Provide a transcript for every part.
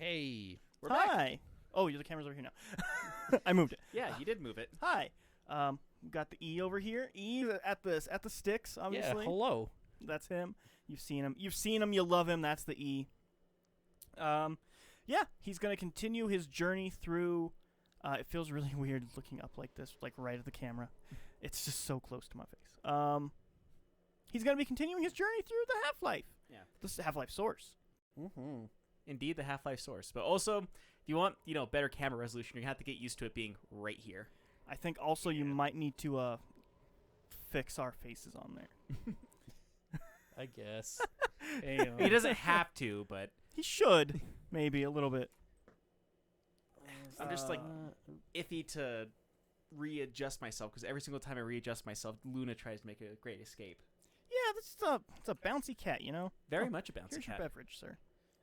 Hey. We're back. Hi. Oh, the camera's over here now. I moved it. Yeah, you did move it. Hi. We got the E over here. E at the sticks, obviously. Yeah, hello. That's him. You've seen him. You've seen him. You love him. That's the E. Yeah, he's gonna continue his journey through. It feels really weird looking up like this, like right at the camera. It's just so close to my face. He's gonna be continuing his journey through the Half-Life. Yeah. This is Half-Life Source. Mm-hmm. Indeed, the Half-Life Source. But also, if you want, better camera resolution, you have to get used to it being right here. I think also you might need to fix our faces on there. I guess. He doesn't have to, but He should, maybe a little bit. I'm just iffy to readjust myself because every single time I readjust myself, Luna tries to make a great escape. Yeah, it's a bouncy cat, you know. Very much a bouncy Here's cat. your beverage, sir.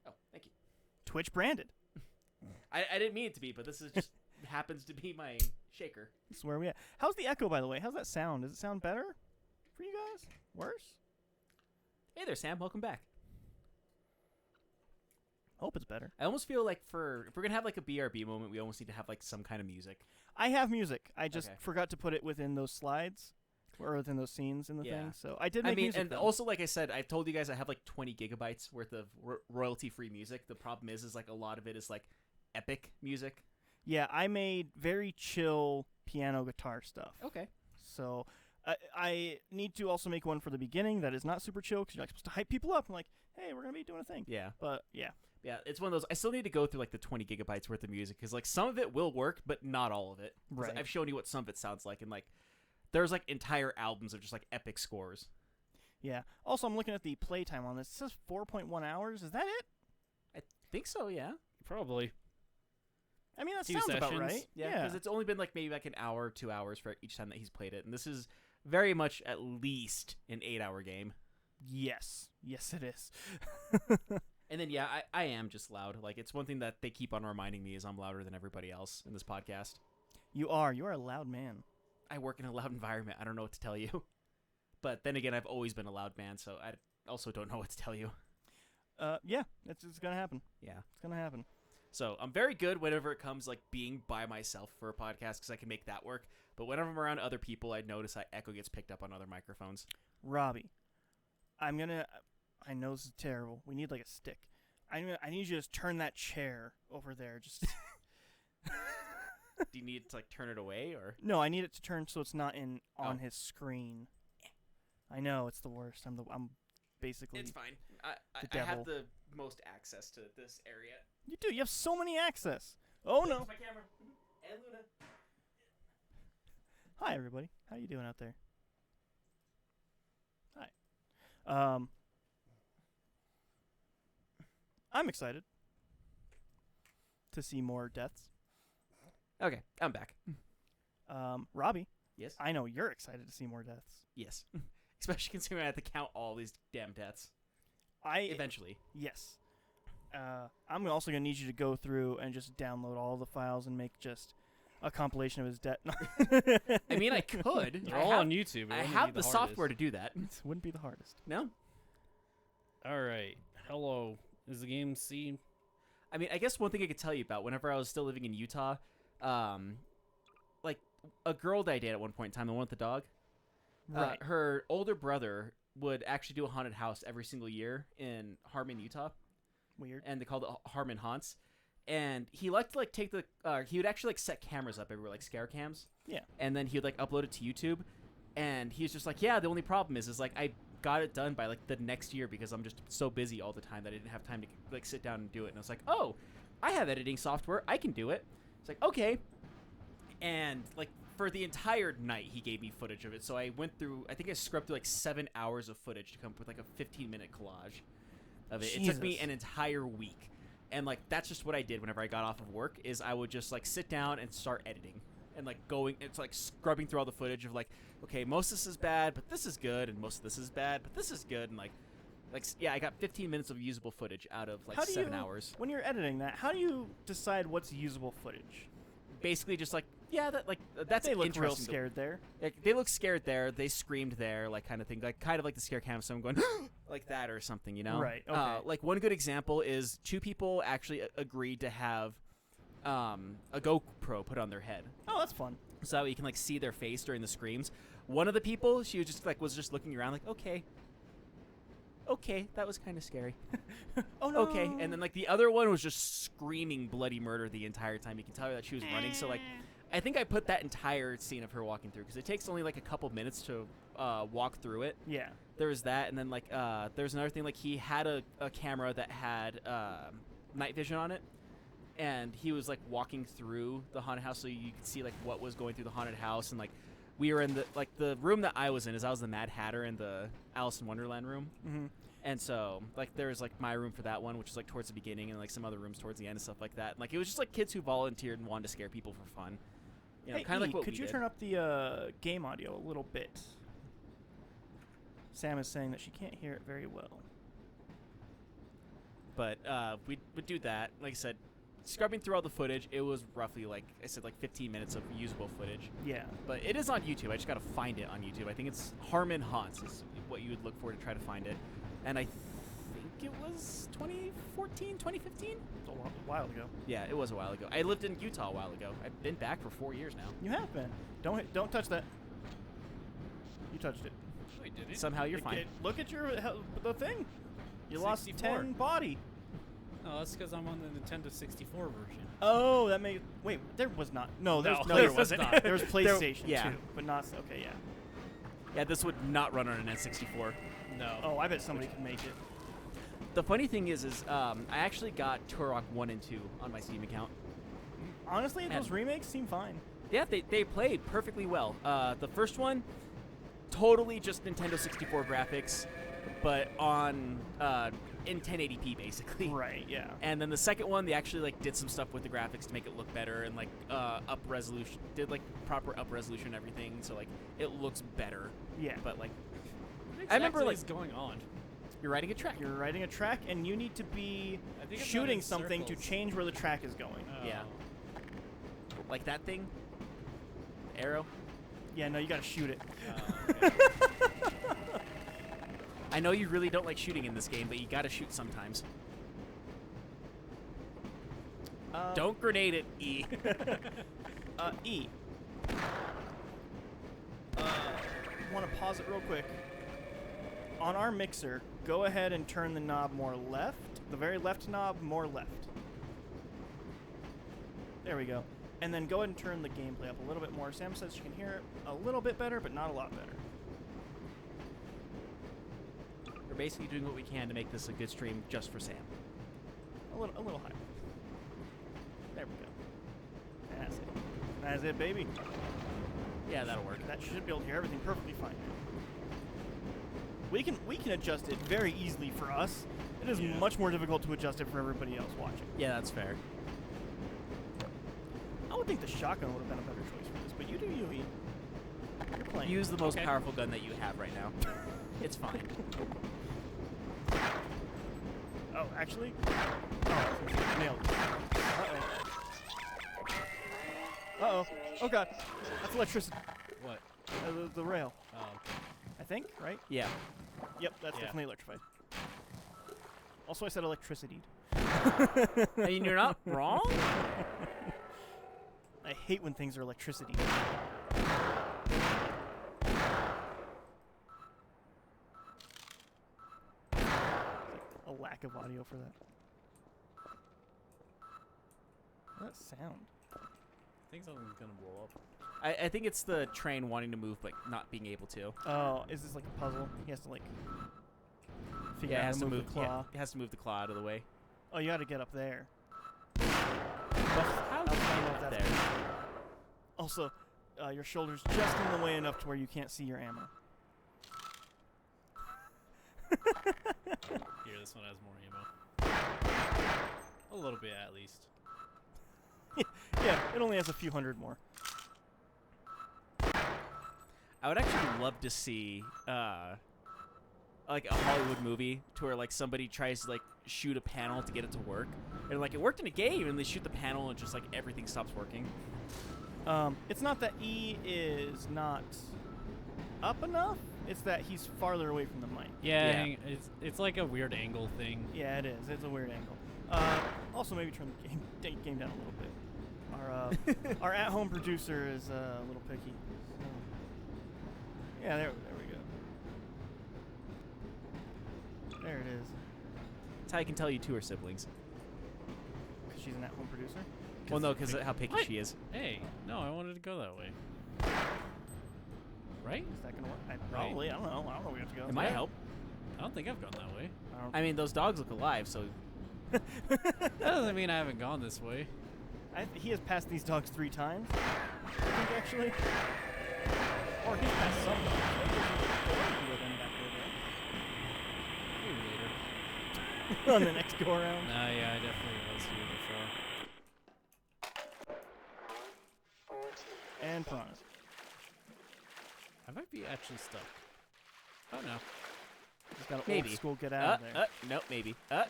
Oh, thank you. Twitch branded. I didn't mean it to be, but this is just happens to be my shaker. This is where we at. How's the echo, by the way? How's that sound? Does it sound better for you guys? Worse? Hey there, Sam. Welcome back. Hope it's better. I almost feel like if we're gonna have like a BRB moment, we almost need to have like some kind of music. I have music. I just Okay. forgot to put it within those slides or within those scenes in the Yeah. thing. So I did make music. and though. also like I said, I told you guys I have like 20 gigabytes worth of royalty-free music. The problem is like a lot of it is like epic music. Yeah, I made very chill piano guitar stuff. Okay. So I need to also make one for the beginning that is not super chill because you're like supposed to hype people up. I'm like, hey, we're gonna be doing a thing. Yeah. But yeah, Yeah, it's one of those. I still need to go through like the 20 gigabytes worth of music because like some of it will work, but not all of it. 'Cause Right. I've shown you what some of it sounds like, and like there's like entire albums of just like epic scores. yeah. Also, I'm looking at the playtime on this. It says 4.1 hours. Is that it? I think so. Yeah. Probably. I mean, that Few sounds about sessions. right. Yeah. Because it's only been like maybe like an hour, 2 hours for each time that he's played it, and this is very much at least an 8-hour game. Yes. Yes, it is. And then, yeah, I am just loud. Like, it's one thing that they keep on reminding me is I'm louder than everybody else in this podcast. You are. You are a loud man. I work in a loud environment. I don't know what to tell you. But then again, I've always been a loud man, so I also don't know what to tell you. Yeah. It's going to happen. Yeah. It's going to happen. So I'm very good whenever it comes, like, being by myself for a podcast because I can make that work. But whenever I'm around other people, I notice that echo gets picked up on other microphones. Robbie, I know this is terrible. We need like a stick. I need you to just turn that chair over there. Just Do you need to, like, turn it away, or? no, I need it to turn so it's not on Oh. his screen. I know it's the worst. I'm basically. It's fine. I devil. have the most access to this area. You do. You have so many access. Oh no. There's my camera. And Luna. Hi everybody. How you doing out there? Hi. I'm excited to see more deaths. Okay, I'm back. Robbie, Yes? I know you're excited to see more deaths. Yes. Especially considering I have to count all these damn deaths. Eventually. Yes. I'm also gonna need you to go through and just download all the files and make just a compilation of his death. I mean, I could. They're all on YouTube. It I wouldn't have be the hardest. software to do that. It wouldn't be the hardest. No? All right. Hello. Is the game C? I mean, I guess one thing I could tell you about, whenever I was still living in Utah, like, a girl that I dated at one point in time, the one with the dog, Right. her older brother would actually do a haunted house every single year in Harmon, Utah, Weird. and they called it Harmon Haunts. And he liked to, like, take the he would actually, like, set cameras up everywhere, like scare cams. Yeah. And then he would, like, upload it to YouTube. And he was just like, yeah, the only problem is like, I got it done by, like, the next year because I'm just so busy all the time that I didn't have time to, like, sit down and do it. And I was like, oh, I have editing software. I can do it. It's like, okay. And, like, for the entire night, he gave me footage of it. So I went through, I think I scrubbed through, like, 7 hours of footage to come up with, like, a 15-minute collage of it. It took me Jesus. an entire week. And, like, that's just what I did whenever I got off of work, is I would just, like, sit down and start editing. And, like, it's like scrubbing through all the footage of, like, okay, most of this is bad, but this is good, and most of this is bad, but this is good, and, like, yeah, I got 15 minutes of usable footage out of, like, How do 7 you- hours. When you're editing that, how do you decide what's usable footage? basically just like, yeah, that's They look real interesting. scared there. Like, they look scared there. They screamed there, like kind of thing, like kind of like the scare cam of someone going like that or something, you know? Right, okay. Like one good example is 2 people actually agreed to have a GoPro put on their head, Oh, that's fun. so you can like see their face during the screams. One of the people, she was just looking around like, okay, that was kind of scary. Oh no. Okay, and then like the other one was just screaming bloody murder the entire time. You can tell her that she was running. So like, I think I put that entire scene of her walking through because it takes only like a couple minutes to walk through it. Yeah. There was that, and then like there's another thing, like he had a camera that had night vision on it, and he was like walking through the haunted house so you could see like what was going through the haunted house. And like we were in the room that I was in, I was the Mad Hatter in the Alice in Wonderland room. Mm-hmm. And so, like, there was, like, my room for that one, which is, like, towards the beginning, and, like, some other rooms towards the end and stuff like that. And, like, it was just, like, kids who volunteered and wanted to scare people for fun. You know, Hey, kind of like what could we you did. turn up the game audio a little bit? Sam is saying that she can't hear it very well. But we would do that. Like I said, scrubbing through all the footage, it was roughly, like I said, like 15 minutes of usable footage. Yeah. But it is on YouTube. I just got to find it on YouTube. I think it's Harmon Haunts is what you would look for to try to find it. And I think it was 2014, 2015? It's a while ago. Yeah, it was a while ago. I lived in Utah a while ago. I've been back for 4 years now. You have been. Don't touch that. You touched it. Wait, did it? Somehow you're fine. Look at the thing. You lost 64. 10 body. No, that's because I'm on the Nintendo 64 version. Oh, that made. Wait, there was not. No, No, there there wasn't. was not. There was PlayStation yeah. 2, but not. Okay, yeah. Yeah, this would not run on an N64. No. Oh, I bet somebody could make it. The funny thing is I actually got Turok 1 and 2 on my Steam account. Honestly, And- those remakes seem fine. Yeah, they played perfectly well. The first one, totally just Nintendo 64 graphics, but on in 1080p basically. Right. Yeah. And then the second one, they actually like did some stuff with the graphics to make it look better and like up resolution, did like proper up resolution and everything, so like it looks better. Yeah. But like What I remember, exactly like- is going on. you're riding a track. You're riding a track, and you need to be I think it's shooting running something to circles. change where the track is going. Oh. Yeah. Like that thing. Arrow. Yeah, no, you gotta shoot it. Oh, okay. I know you really don't like shooting in this game, but you gotta shoot sometimes. Don't grenade it, E. E. Want to pause it real quick. On our mixer, go ahead and turn the knob more left. The very left knob more left. There we go. And then go ahead and turn the gameplay up a little bit more. Sam says she can hear it a little bit better, but not a lot better. We're basically doing what we can to make this a good stream just for Sam. A little higher. There we go. That's it. That's it, baby. Yeah, that'll work. That should be able to hear everything perfectly fine. We can adjust it very easily for us. It is Yeah. much more difficult to adjust it for everybody else watching. Yeah, that's fair. I would think the shotgun would have been a better choice for this, but you do you, Ian. You're playing. Use the most Okay. powerful gun that you have right now. It's fine. Oh, actually? Oh, I was gonna say, nailed it. Uh-oh. Uh-oh. Oh, God. That's electricity. What? The rail, Oh, okay. I think, right? Yeah. Yep, that's Yeah. definitely electrified. Also, I said electricity. I mean, you're not wrong. I hate when things are electricity. A lack of audio for that. What's that sound? I think something's gonna blow up. I think it's the train wanting to move but not being able to. Oh, is this like a puzzle? He has to like figure Yeah, it out has how to to move the claw. Yeah, it has to move the claw out of the way. Oh, you got to get up there. But how do you I don't know get if up that's there? Also, your shoulders just in the way enough to where you can't see your ammo. Here, this one has more ammo. A little bit, at least. Yeah, it only has a few hundred more. I would actually love to see a like a Hollywood movie to where like somebody tries to like shoot a panel to get it to work, and like it worked in a game, and they shoot the panel and just like everything stops working. It's not that E is not up enough. It's that he's farther away from the mic. Yeah, it's like a weird angle thing. Yeah, it is. It's a weird angle. Also, maybe turn the game down a little bit. Our at-home producer is a little picky. So. Yeah, there we go. There it is. That's how I can tell you two are siblings. 'Cause she's an at-home producer. Well, no, because how picky she is. Hey, no, I wanted to go that way. Right? Is that gonna work? Probably. I don't know. I don't know where we have to go. It might help. I don't think I've gone that way. I mean, those dogs look alive, so. That doesn't mean I haven't gone this way. He has passed these dogs 3 times. I think actually. Or he's passed some dogs. Maybe later. On the next go around. Nah, yeah, I definitely was here before. And piranhas. I might be actually stuck. Oh no. He's got an Maybe. old school get out of there. No, maybe. A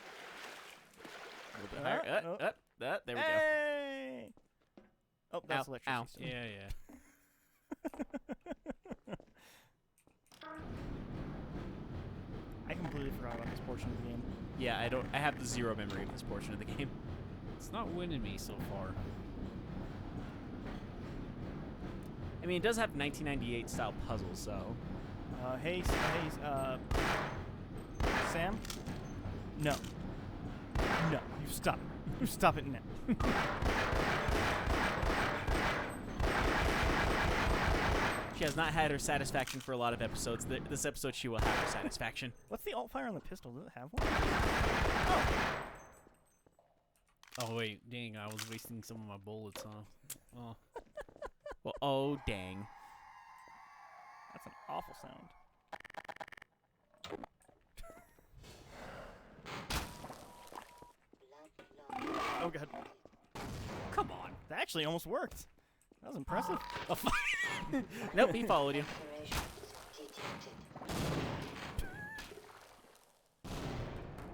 little bit higher. There we go. Hey! Oh, that's Ow, electricity. ow. still. Yeah, yeah. I completely forgot about this portion of the game. Yeah, I have zero memory of this portion of the game. It's not winning me so far. I mean, it does have 1998 style puzzles, so. Hey, Sam? No. No, you stop it. You stop it now. She has not had her satisfaction for a lot of episodes. This episode, she will have her satisfaction. What's the alt fire on the pistol? Does it have one? Oh wait, dang! I was wasting some of my bullets, huh? Oh. Well, oh dang. That's an awful sound. Oh god. Come on. That actually almost worked. That was impressive. Nope, he followed you.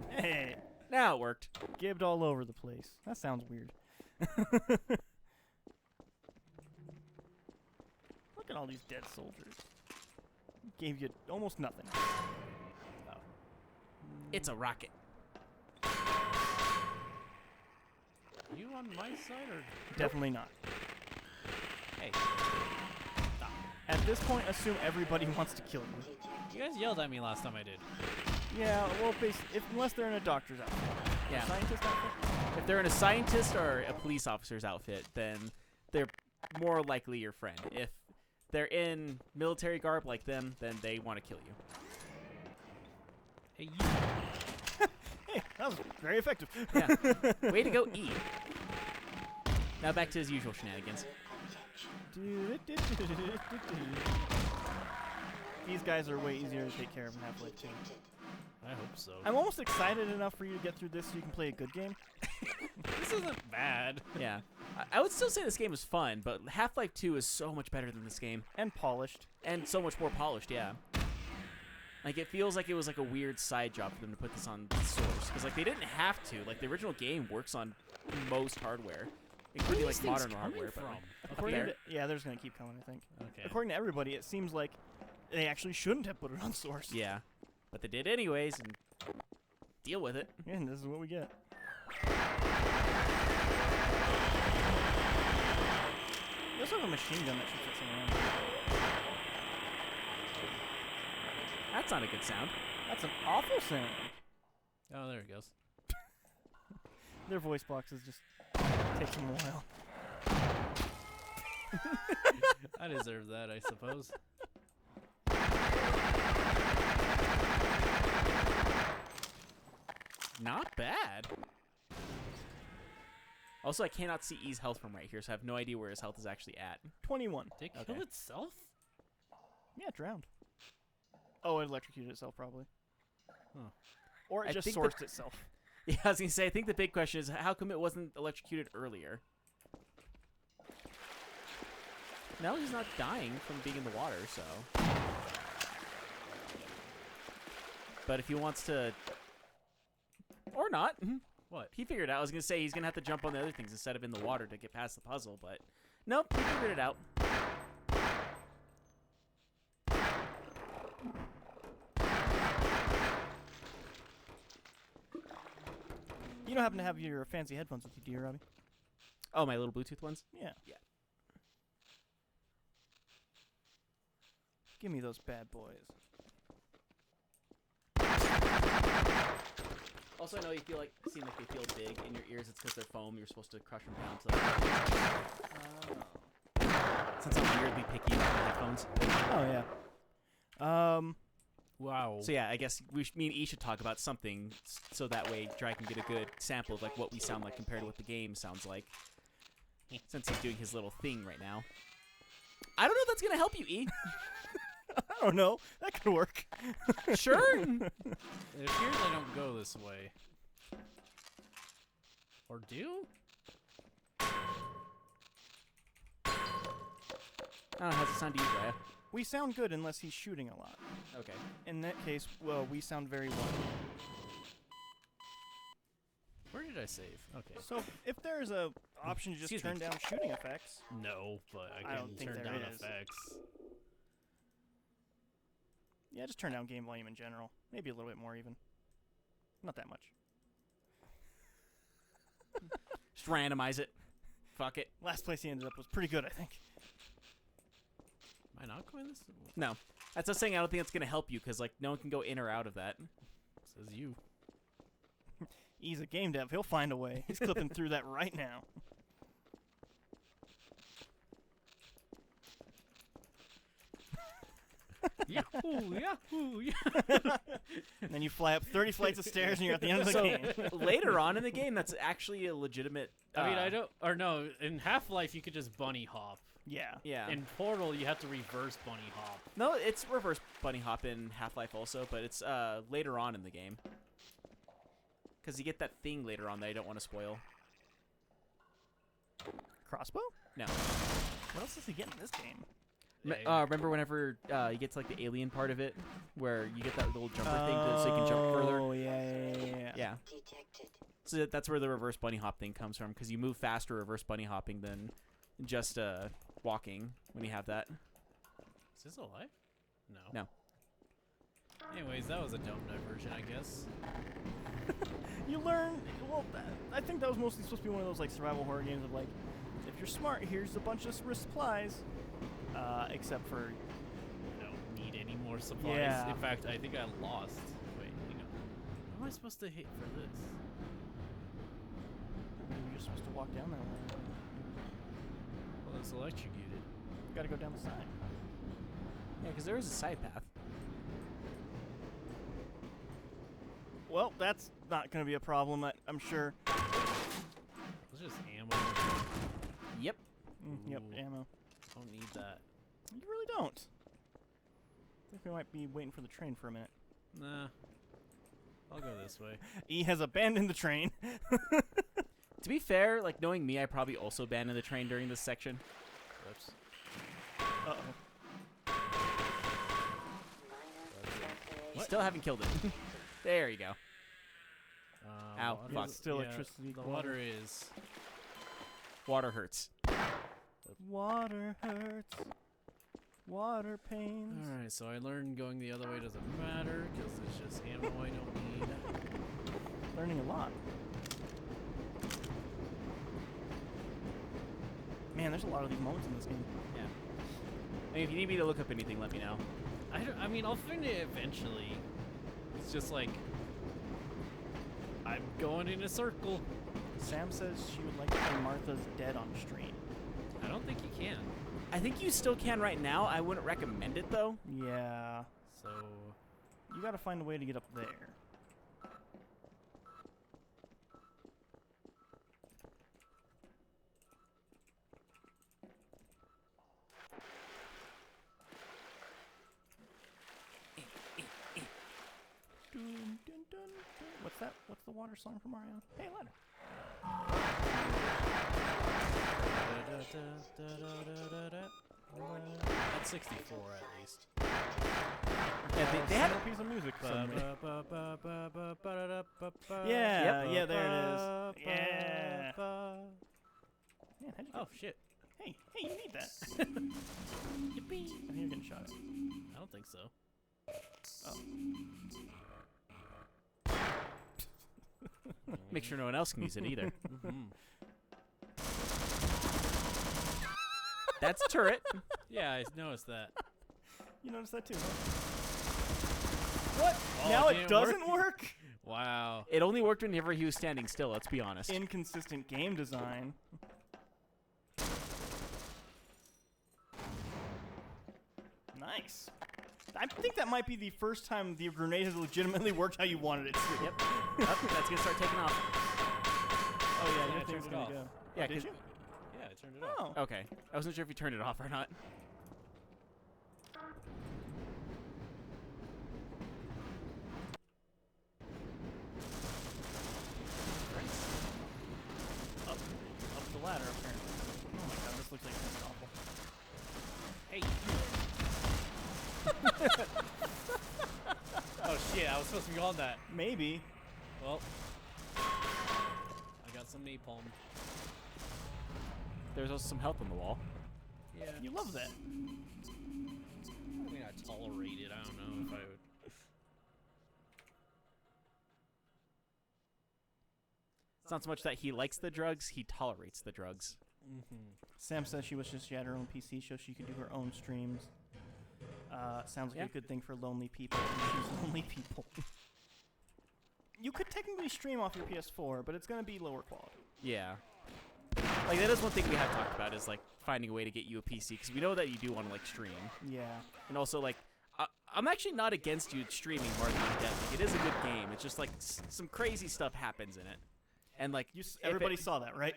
Hey, Now it worked. gibbed all over the place. That sounds weird. Look at all these dead soldiers. Gave you almost nothing. Oh. It's a rocket. You on my side or? Definitely not. Hey, At this point, assume everybody wants to kill you. you guys yelled at me last time I did. Yeah, well, unless they're in a doctor's outfit. Yeah. A scientist outfit? If they're in a scientist or a police officer's outfit, then they're more likely your friend. If they're in military garb like them, then they want to kill you. Hey, you. Hey, that was very effective. Yeah. Way to go, E. Now back to his usual shenanigans. These guys are way easier to take care of in Half-Life 2. I hope so. I'm almost excited enough for you to get through this so you can play a good game. This isn't bad. Yeah. I would still say this game is fun, but Half-Life 2 is so much better than this game. And polished. And so much more polished, yeah. Like, it feels like it was like a weird side job for them to put this on Source. Because, like, they didn't have to. Like, the original game works on most hardware. Including, like, modern hardware. But, from? According to, yeah, they're just going to keep coming, I think. Okay. According to everybody, it seems like they actually shouldn't have put it on Source. yeah. But they did anyways, and deal with it. Yeah, and this is what we get. You also have a machine gun that shoots at someone. That's not a good sound. That's an awful sound. Oh, there it goes. Their voice boxes just take them a while. I deserve that, I suppose. Not bad. Also, I cannot see E's health from right here, so I have no idea where his health is actually at. 21. Did it Okay. kill itself? Yeah, it drowned. Oh, it electrocuted itself, probably. Huh. Or it I just think sourced itself. Yeah, I was going to say, I think the big question is, how come it wasn't electrocuted earlier? No, he's not dying from being in the water, so... But if he wants to, or not, What? he figured it out. I was gonna say he's gonna have to jump on the other things instead of in the water to get past the puzzle, but nope, he figured it out. You don't happen to have your fancy headphones with you, do you, Robbie? Oh, my little Bluetooth ones? Yeah. Yeah. Give me those bad boys. Also, I know you seem like they feel big in your ears. It's because they're foam. You're supposed to crush them down to since I'm weirdly picky about my headphones. Oh, yeah. Wow. So yeah, I guess me and E should talk about something so that way Dry can get a good sample of like what we sound like compared to what the game sounds like. Since he's doing his little thing right now. I don't know if that's gonna help you, E. I don't know. That could work. Sure. It appears I don't go this way. Or do? I don't know, how's it sound to you, Dry? We sound good unless he's shooting a lot. Okay. In that case, well, we sound very well. Where did I save? Okay. So if there's a option to just Excuse me. turn down shooting effects, No, but I I can don't think turn there down is. effects. yeah, just turn down game volume in general. Maybe a little bit more even. Not that much. Just randomize it. Fuck it. Last place he ended up was pretty good, I think. Am I not going this? No. That's us saying I don't think that's gonna help you because like no one can go in or out of that. Says you. He's a game dev. He'll find a way. He's clipping through that right now. Yahoo! Yahoo! And then you fly up 30 flights of stairs and you're at the end of the So game. later on in the game, that's actually a legitimate. I mean, I don't. Or no, in Half-Life you could just bunny hop. Yeah. Yeah. In Portal you have to reverse bunny hop. No, it's reverse bunny hop in Half-Life also, but it's later on in the game. Because you get that thing later on that I don't want to spoil. Crossbow? No. What else does he get in this game? Remember whenever you get to like the alien part of it, where you get that little jumper thing so you can jump further? Oh, yeah. Yeah. So that's where the reverse bunny hop thing comes from, because you move faster reverse bunny hopping than just walking when you have that. Is this alive? No. No. Anyways, that was a dumb diversion, I guess. You learn, well, I think that was mostly supposed to be one of those like survival horror games of like, if you're smart, here's a bunch of supplies. Except for, I don't need any more supplies. Yeah. In fact, I think I lost. Wait, hang on. How am I supposed to hit for this? maybe you're supposed to walk down that way. Well, it's electrocuted. You gotta go down the side. Yeah, because there is a side path. Well, that's not gonna be a problem, I'm sure. It's just ammo. Yep. Yep, Ooh. ammo. Don't need that. You really don't. I think we might be waiting for the train for a minute. Nah. I'll go this way. E has abandoned the train. To be fair, like knowing me, I probably also abandoned the train during this section. Whoops. Uh-oh. Still haven't killed it. There you go. Ow, Water- fuck. Still yeah, electricity. The water is. Water hurts. Water hurts. Water pains. Alright, so I learned going the other way doesn't matter because it's just ammo I don't need. Learning a lot. Man, there's a lot of these moments in this game. Yeah. I mean, if you need me to look up anything, let me know. I mean, I'll find it eventually. It's just like. I'm going in a circle. Sam says she would like to play Martha's Dead on stream. I don't think you can. I think you still can right now. I wouldn't recommend it though. Yeah. So. You gotta find a way to get up there. Dun, dun, dun, dun. What's that? What's the water song from Mario? Hey, ladder. That's 64 at least. Yeah, they had piece of music. Ba, suddenly. ba, ba, ba, ba, ba, ba-da-da-ba-ba. Yeah, Yep. yeah, there it is. Ba, Yeah. ba. Man, how'd you Oh shit! Hey, you need that. Yippee! I think you're getting shot at. I don't think so. Oh. make sure no one else can use it either. Mhm. That's a turret. Yeah, I noticed that. You noticed that too, huh? What? Oh, Now it didn't doesn't work? Wow. It only worked whenever he was standing still. Let's be honest. Inconsistent game design. Nice. I think that might be the first time the grenade has legitimately worked how you wanted it to. Yep. Up, that's gonna start taking off. Oh yeah, Yeah, your I thing's turned it gonna off. go. Yeah, Oh, did 'cause- you? Yeah, I turned it off. Oh. Okay. I wasn't sure if you turned it off or not. Up the ladder, apparently. Oh my god, this looks like something awful. Hey. Oh shit! I was supposed to be on that. Maybe. Well, I got some napalm. There's also some health on the wall. Yeah. You love that. I mean, I tolerate it. I don't know if I would. It's not so much that he likes the drugs, he tolerates the drugs. Mm-hmm. Sam says she wishes she had her own PC so she could do her own streams. Sounds like Yeah. a good thing for lonely people. And choose lonely people. You could technically stream off your PS4, but it's going to be lower quality. Yeah. Like, that is one thing we have talked about, is, like, finding a way to get you a PC, because we know that you do want to, like, stream. Yeah. And also, like, I'm actually not against you streaming Martin Dead. Like, it is a good game. It's just, like, some crazy stuff happens in it. And, like, if Everybody it- saw that, right?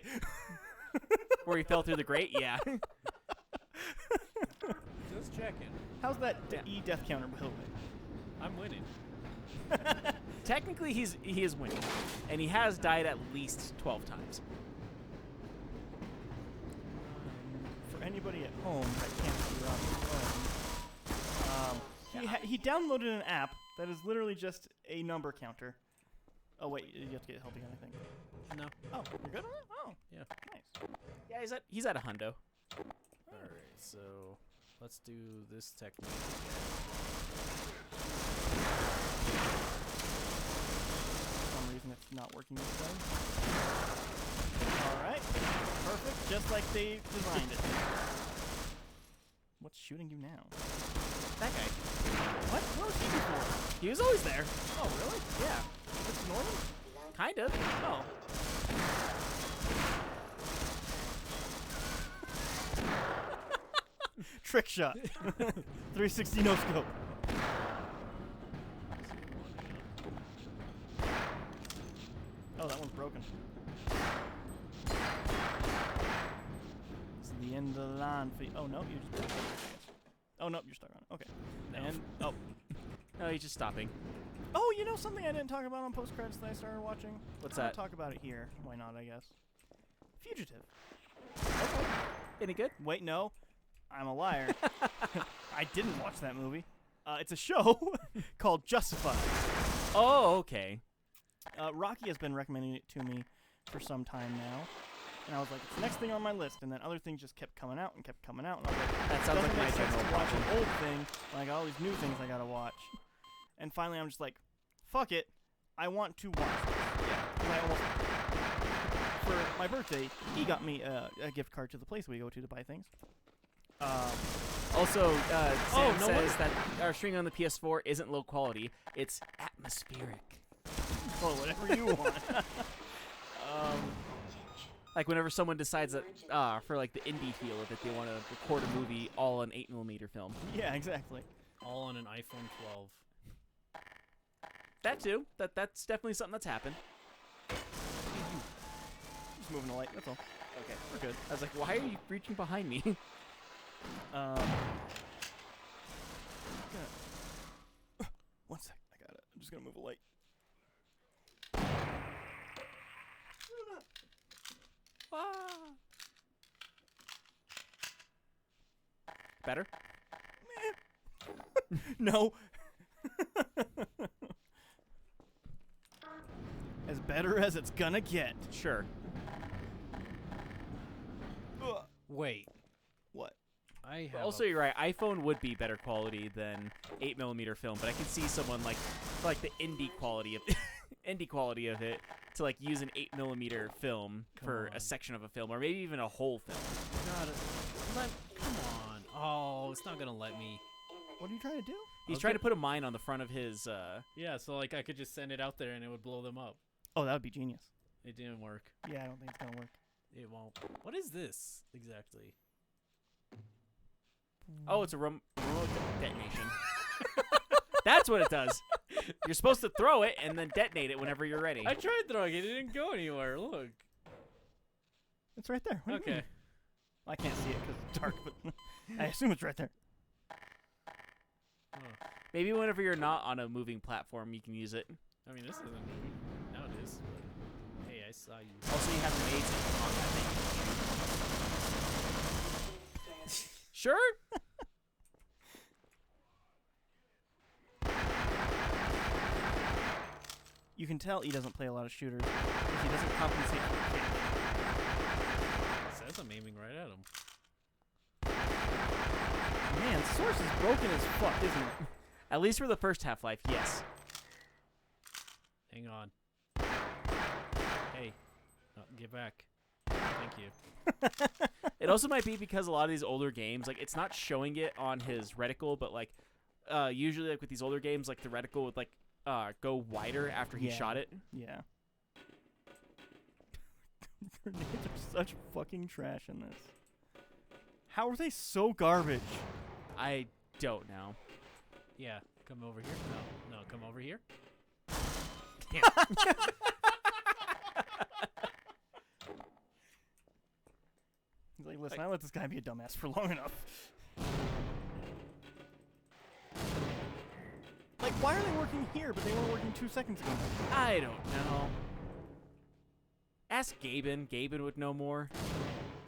where he fell through the grate, yeah. Just checking. How's that Yeah. E death counter, by the way? I'm winning. Technically, he is winning. And he has died at least 12 times. For anybody at home that can't figure out his phone, he downloaded an app that is literally just a number counter. Oh wait, you have to get help again, I think. No. Oh, you're good on it? Oh, Yeah. nice. Yeah, he's at a hundo. Alright, so let's do this technique. For some reason it's not working this time. Alright. Perfect, just like they designed it. What's shooting you now? That guy. What? Where was he before? He was always there. Oh, really? Yeah. This is Norman? Kind of. Oh. Trick shot. 360 no scope. Oh, that one's broken. It's the end of the line for you. Oh, no, you're just stuck. Oh, no, you're stuck on it. Okay. No. And, oh. No, he's just stopping. Oh, you know something I didn't talk about on post credits that I started watching? What's I'll that? talk about it here. Why not, I guess. Fugitive. Any good? Wait, no. I'm a liar. I didn't watch that movie. It's a show called Justified. Oh, okay. Rocky has been recommending it to me for some time now. And I was like, it's the next thing on my list. And then other things just kept coming out and kept coming out. And I was like, That sounds like doesn't my make sense general to watch problem. an old thing when I got all these new things I gotta watch. And finally, I'm just like, fuck it. I want to watch this. Yeah. And I almost, for my birthday, he got me a gift card to the place we go to buy things. Also, Sam no says wonder. that our streaming on the PS4 isn't low quality; it's atmospheric. Well, whatever you want. Like whenever someone decides that, for like the indie feel of it, they want to record a movie all on 8mm film. Yeah, exactly. All on an iPhone 12. That too. That's definitely something that's happened. Just moving the light. That's all. Okay, we're good. I was like, why are you reaching behind me? One sec. I got it. I'm just gonna move a light. Better? No. As better as it's gonna get. Sure. Ugh. Wait. What? I have Also, you're right. iPhone would be better quality than 8mm film, but I could see someone like the indie quality of it to like use an 8mm film for a on. section of a film, or maybe even a whole film. Come on. Oh, it's not gonna let me. What are you trying to do? He's trying to put a mine on the front of his. Yeah, so like I could just send it out there and it would blow them up. Oh, that would be genius. It didn't work. Yeah, I don't think it's gonna work. It won't. What is this exactly? Oh, it's a remote detonation. That's what it does. You're supposed to throw it and then detonate it whenever you're ready. I tried throwing it. It didn't go anywhere. Look. It's right there. What do you Okay. mean? I can't see it because it's dark, but I assume it's right there. Oh. Maybe whenever you're not on a moving platform, you can use it. I mean, this isn't moving. Now it is. But hey, I saw you. Also, you have grenades on that thing. Sure? You can tell he doesn't play a lot of shooters because he doesn't compensate for the kick. Says I'm aiming right at him. Man, Source is broken as fuck, isn't it? At least for the first Half-Life, yes. Hang on. Hey. Oh, get back. Thank you. It also might be because a lot of these older games, like, it's not showing it on his reticle, but, like, usually, like, with these older games, like, the reticle would, like, go wider after he shot it. Yeah. Grenades are such fucking trash in this. How are they so garbage? I don't know. Yeah, come over here. No, come over here. He's like, listen, I let this guy be a dumbass for long enough. Like, why are they working here, but they weren't working 2 seconds ago? I don't know. Ask Gaben. Gaben would know more.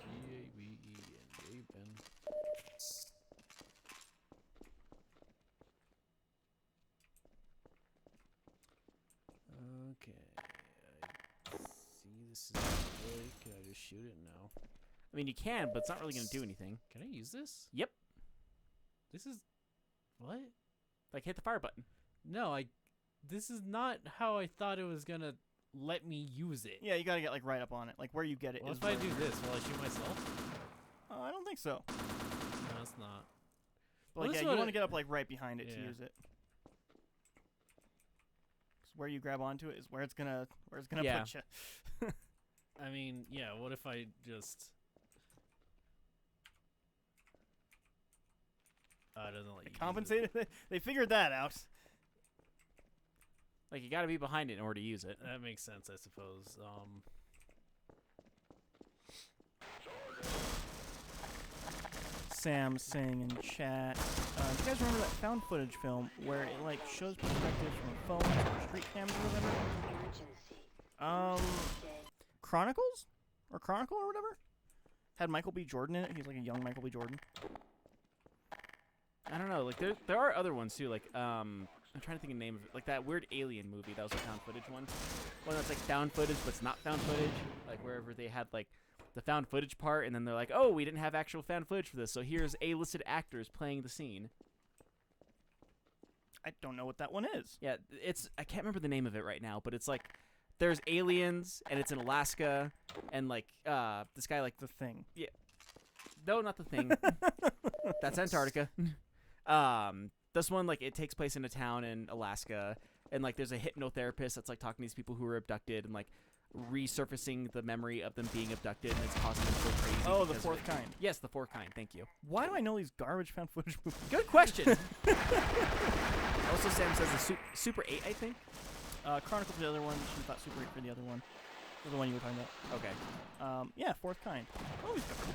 G-A-B-E-N. Okay. I see this is really. Can I just shoot it? No. I mean, you can, but it's not really going to do anything. Can I use this? Yep. This is. What? Like, hit the fire button. No, this is not how I thought it was gonna let me use it. Yeah, you gotta get, like, right up on it. Like, where you get it What is if I where- do this? Will I shoot myself? I don't think so. No, it's not. But, Well, like, this yeah, is you what want to it- get up, like, right behind it to Yeah. use it. 'Cause where you grab onto it is where it's gonna Yeah. put you. I mean, yeah. What if I just? It doesn't let you. use it. Compensated. They figured that out. Like, you got to be behind it in order to use it. That makes sense, I suppose. Sam saying in chat, do you guys remember that found footage film where it, like, shows perspectives from phones or street cams or whatever? Chronicles? Or Chronicle or whatever? Had Michael B. Jordan in it. He's like a young Michael B. Jordan. I don't know. Like, there are other ones, too. Like, I'm trying to think of the name of it. Like, that weird alien movie. That was a found footage one. One that's, like, found footage, but it's not found footage. Like, wherever they had, like, the found footage part, and then they're like, oh, we didn't have actual found footage for this, so here's A-listed actors playing the scene. I don't know what that one is. Yeah, I can't remember the name of it right now, but it's like, there's aliens, and it's in Alaska, and, like, this guy, like, The Thing. no, not the Thing. That's Antarctica. This one, like, it takes place in a town in Alaska, and, like, there's a hypnotherapist that's, like, talking to these people who were abducted, and, like, resurfacing the memory of them being abducted, and it's causing them to go crazy. Oh, The because of Fourth it. Kind. Yes, The Fourth Kind. Thank you. Why do I know these garbage found footage movies? Good question. Also, Sam says the Super 8, I think. Chronicle for the other one. She thought Super 8 for the other one. The one you were talking about. Okay. Yeah, Fourth Kind. Always garbage.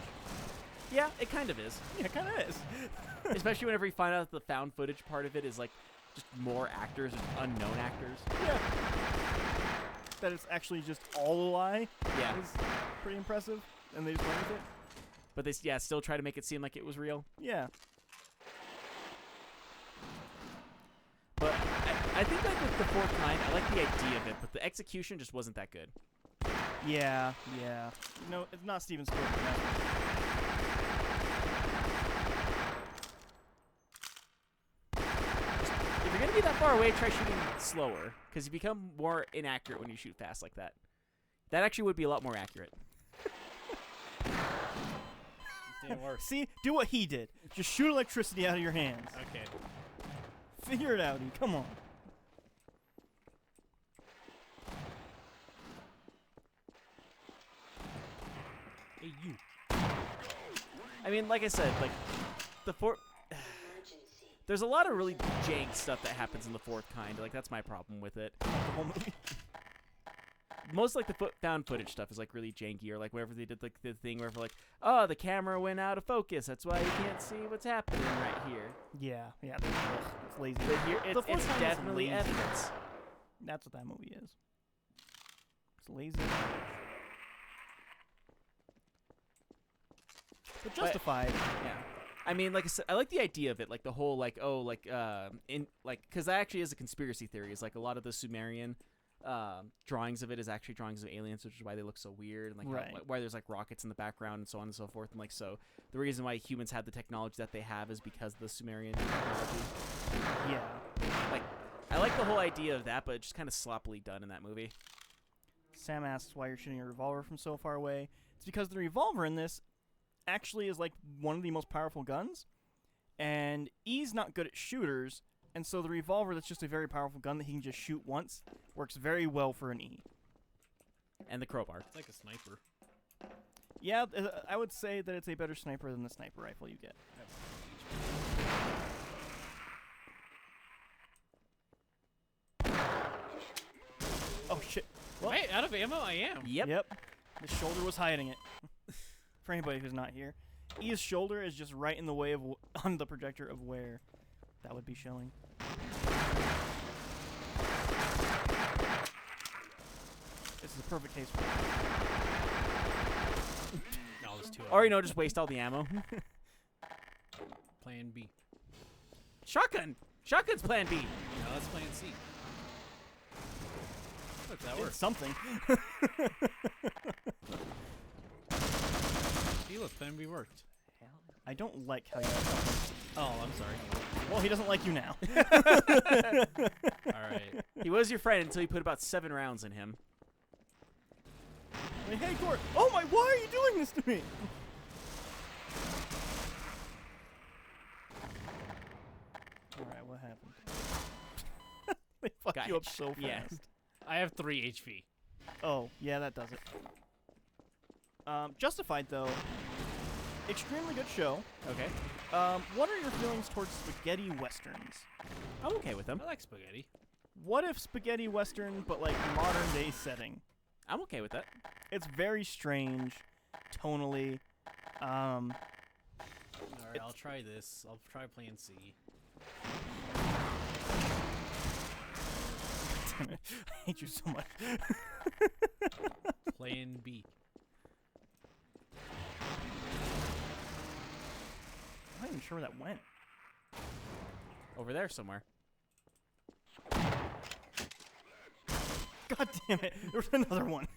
Yeah, it kind of is. Yeah, it kind of is. Especially whenever you find out the found footage part of it is, like, just more actors and unknown actors. Yeah. That it's actually just all a lie Yeah. is pretty impressive, and they just went with it. But they, still try to make it seem like it was real. Yeah. But I think like with the fourth kind, I like the idea of it, but the execution just wasn't that good. Yeah. No, it's not Steven Spielberg. If you're gonna be that far away, try shooting slower, because you become more inaccurate when you shoot fast like that. That actually would be a lot more accurate. Didn't work. See, do what he did. Just shoot electricity out of your hands. Okay. Figure it out, E. Come on. Hey, you. I mean, like I said, like the fourth. There's a lot of really jank stuff that happens in the fourth kind. Like that's my problem with it. The whole movie. Most like the found footage stuff is like really janky, or like wherever they did like the thing where like, oh, the camera went out of focus. That's why you can't see what's happening right here. Yeah. It's lazy. But here, The fourth it's kind is definitely lazy. evidence. That's what that movie is. It's lazy. But justified. Yeah. I mean, like I said, I like the idea of it, like the whole, like, oh, like, because that actually is a conspiracy theory. It's like a lot of the Sumerian drawings of it is actually drawings of aliens, which is why they look so weird, and like why there's like rockets in the background and so on and so forth. And like, so the reason why humans have the technology that they have is because of the Sumerian technology. Yeah. Like, I like the whole idea of that, but it's just kind of sloppily done in that movie. Sam asks why you're shooting a revolver from so far away. It's because the revolver in this actually is like one of the most powerful guns, and E's not good at shooters, and so the revolver that's just a very powerful gun that he can just shoot once works very well for an E. And the crowbar. It's like a sniper. Yeah, I would say that it's a better sniper than the sniper rifle you get. Oh shit. Well, Wait, out of ammo? I am. Yep. The shoulder was hiding it. For anybody who's not here, E's shoulder is just right in the way of on the projector of where that would be showing. This is a perfect case for it. No, there's two. Or, just waste all the ammo. Plan B. Shotgun! Shotgun's plan B! No, that's plan C. Look, that It's works. something. See, look, plan B worked. I don't like how you have something. Oh, I'm sorry. Well, he doesn't like you now. Alright. He was your friend until you put about 7 rounds in him. Like, hey, Gort. Oh my, why are you doing this to me? Alright, what happened? They fuck you up Gotcha. so fast. Yeah. I have 3 HP. Oh, yeah, that does it. Justified, though. Extremely good show. Okay. What are your feelings towards spaghetti westerns? I'm okay with them. I like spaghetti. What if spaghetti western, but like modern day setting? I'm okay with that. It's very strange, tonally. Alright, I'll try this. I'll try plan C. Damn it. I hate you so much. Plan B. I'm not even sure where that went. Over there somewhere. God damn it. There was another one.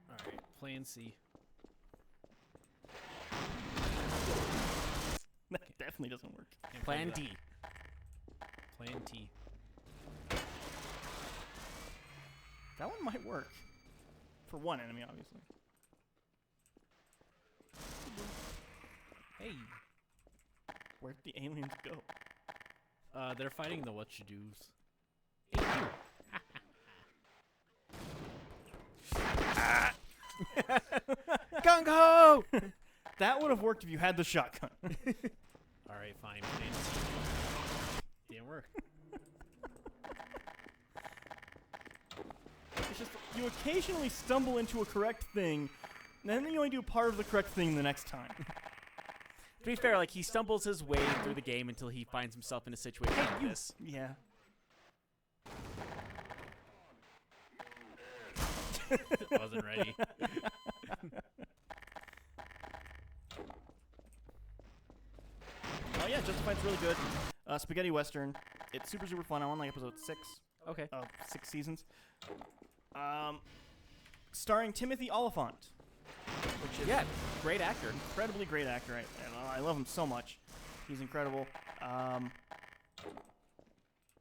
Alright, plan C. That definitely doesn't work. Can't Plan play D. that. Plan T. That one might work. For one enemy, obviously. Hey. Where'd the aliens go? They're fighting the what you do's. Hey, you. Gung ho! That would have worked if you had the shotgun. Alright, fine. Plan C. Didn't work. It's just, you occasionally stumble into a correct thing, and then you only do part of the correct thing the next time. To be fair, like, he stumbles his way through the game until he finds himself in a situation like this. Yeah. Wasn't ready. Oh yeah, Justify's really good. Spaghetti Western. It's super, super fun. I'm on like episode 6 Okay. of 6 seasons. Starring Timothy Oliphant. Which is great actor. incredibly great actor. I love him so much. He's incredible.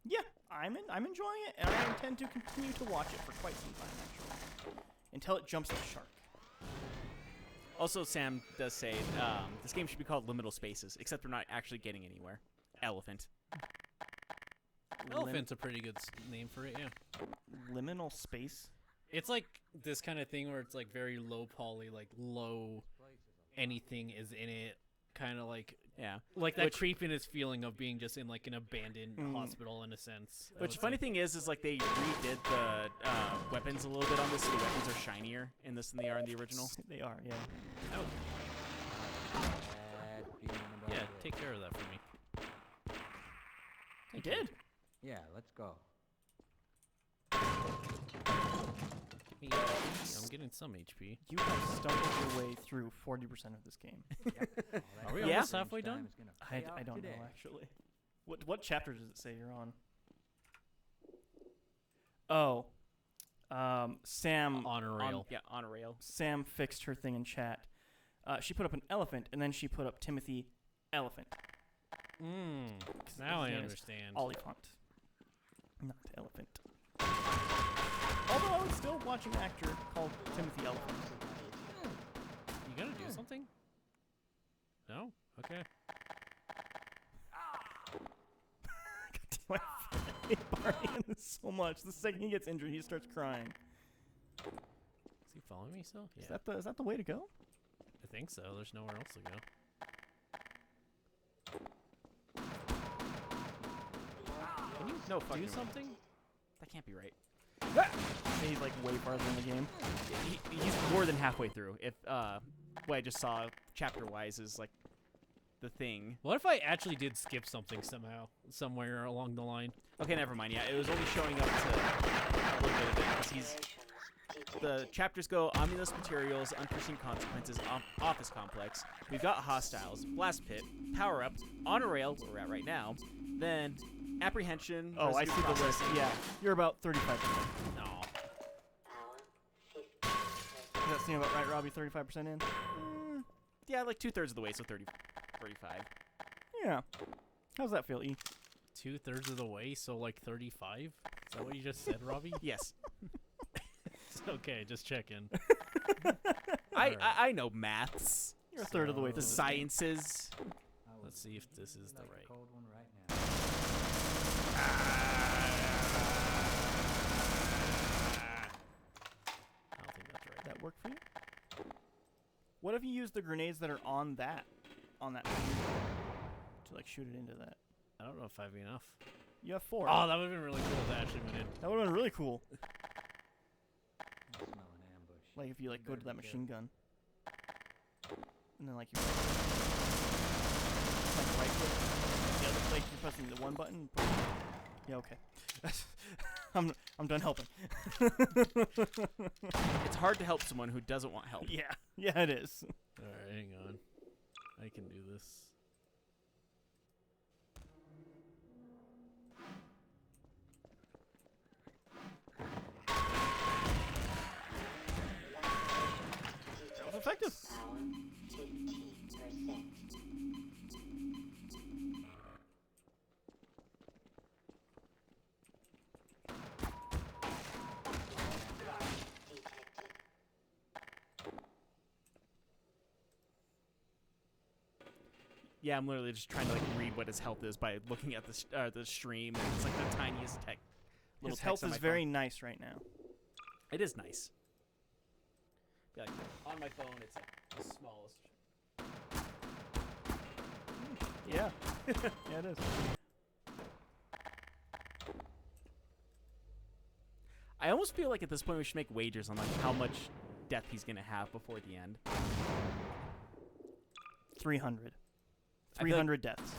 Yeah, I'm enjoying it, and I intend to continue to watch it for quite some time, actually. Until it jumps the shark. Also, Sam does say this game should be called Liminal Spaces, except we're not actually getting anywhere. Elephant. Elephant's a pretty good name for it, yeah. Liminal space? It's like this kind of thing where it's like very low poly, like low anything is in it, kind of like like that creepiness feeling of being just in like an abandoned hospital in a sense. Which funny thing is like they redid the weapons a little bit on this, so the weapons are shinier in this than they are in the original. They are, yeah. Oh. Yeah, take care of that for me. He did. Yeah, let's go. Give me HP. I'm getting some HP. You have stumbled your way through 40% of this game. Are we almost halfway done? I don't know, actually. What chapter does it say you're on? Oh. Sam... On a rail. On a rail. Sam fixed her thing in chat. She put up an elephant, and then she put up Timothy Elephant. Now I His name is understand. Oliphant. Not elephant. Although I was still watching an actor called Timothy Elephant. You gotta do something? No? Okay. God damn, I hate Barney in this so much. The second he gets injured, he starts crying. Is he following me still? Yeah. Is that the way to go? I think so. There's nowhere else to go. Can you do something? That can't be right. He's like way farther in the game. He's more than halfway through. If what I just saw chapter-wise is like the thing. What if I actually did skip something somehow, somewhere along the line? Okay, never mind. Yeah, it was only showing up to a little bit of it because the chapters go ominous materials, unforeseen consequences, office complex. We've got hostiles, blast pit, power up, on a rail, where we're at right now. Then apprehension. Oh, I see the list. Yeah, you're about 35%. No. Does that seem about right, Robbie? 35% in? Yeah, like 2/3 of the way, so 35. Yeah. How's that feel, E? 2/3 of the way, so like 35? Is that what you just said, Robbie? Yes. Okay, just checking. I know maths. You're a third of the way The through. sciences. Let's see if this is the right. Cold one right now. I don't think that's right. That work for you? What if you use the grenades that are on that machine to like shoot it into that? I don't know if I have enough. You have 4. Oh, that would have been really cool if that actually went in. That would have been really cool. I smell an ambush. Like if you like go to that machine gun, and then like you like right click the other, like you're pressing the one button. Yeah, okay. I'm done helping. It's hard to help someone who doesn't want help. Yeah, it is. All right, hang on. I can do this. That was effective. Yeah, I'm literally just trying to like read what his health is by looking at the stream. And it's like the tiniest little His health text on is my very phone. nice right now. It is nice. Yeah, like, on my phone, it's like the smallest. Yeah. Yeah, it is. I almost feel like at this point we should make wagers on like how much death he's gonna have before the end. 300. I feel like 300 deaths.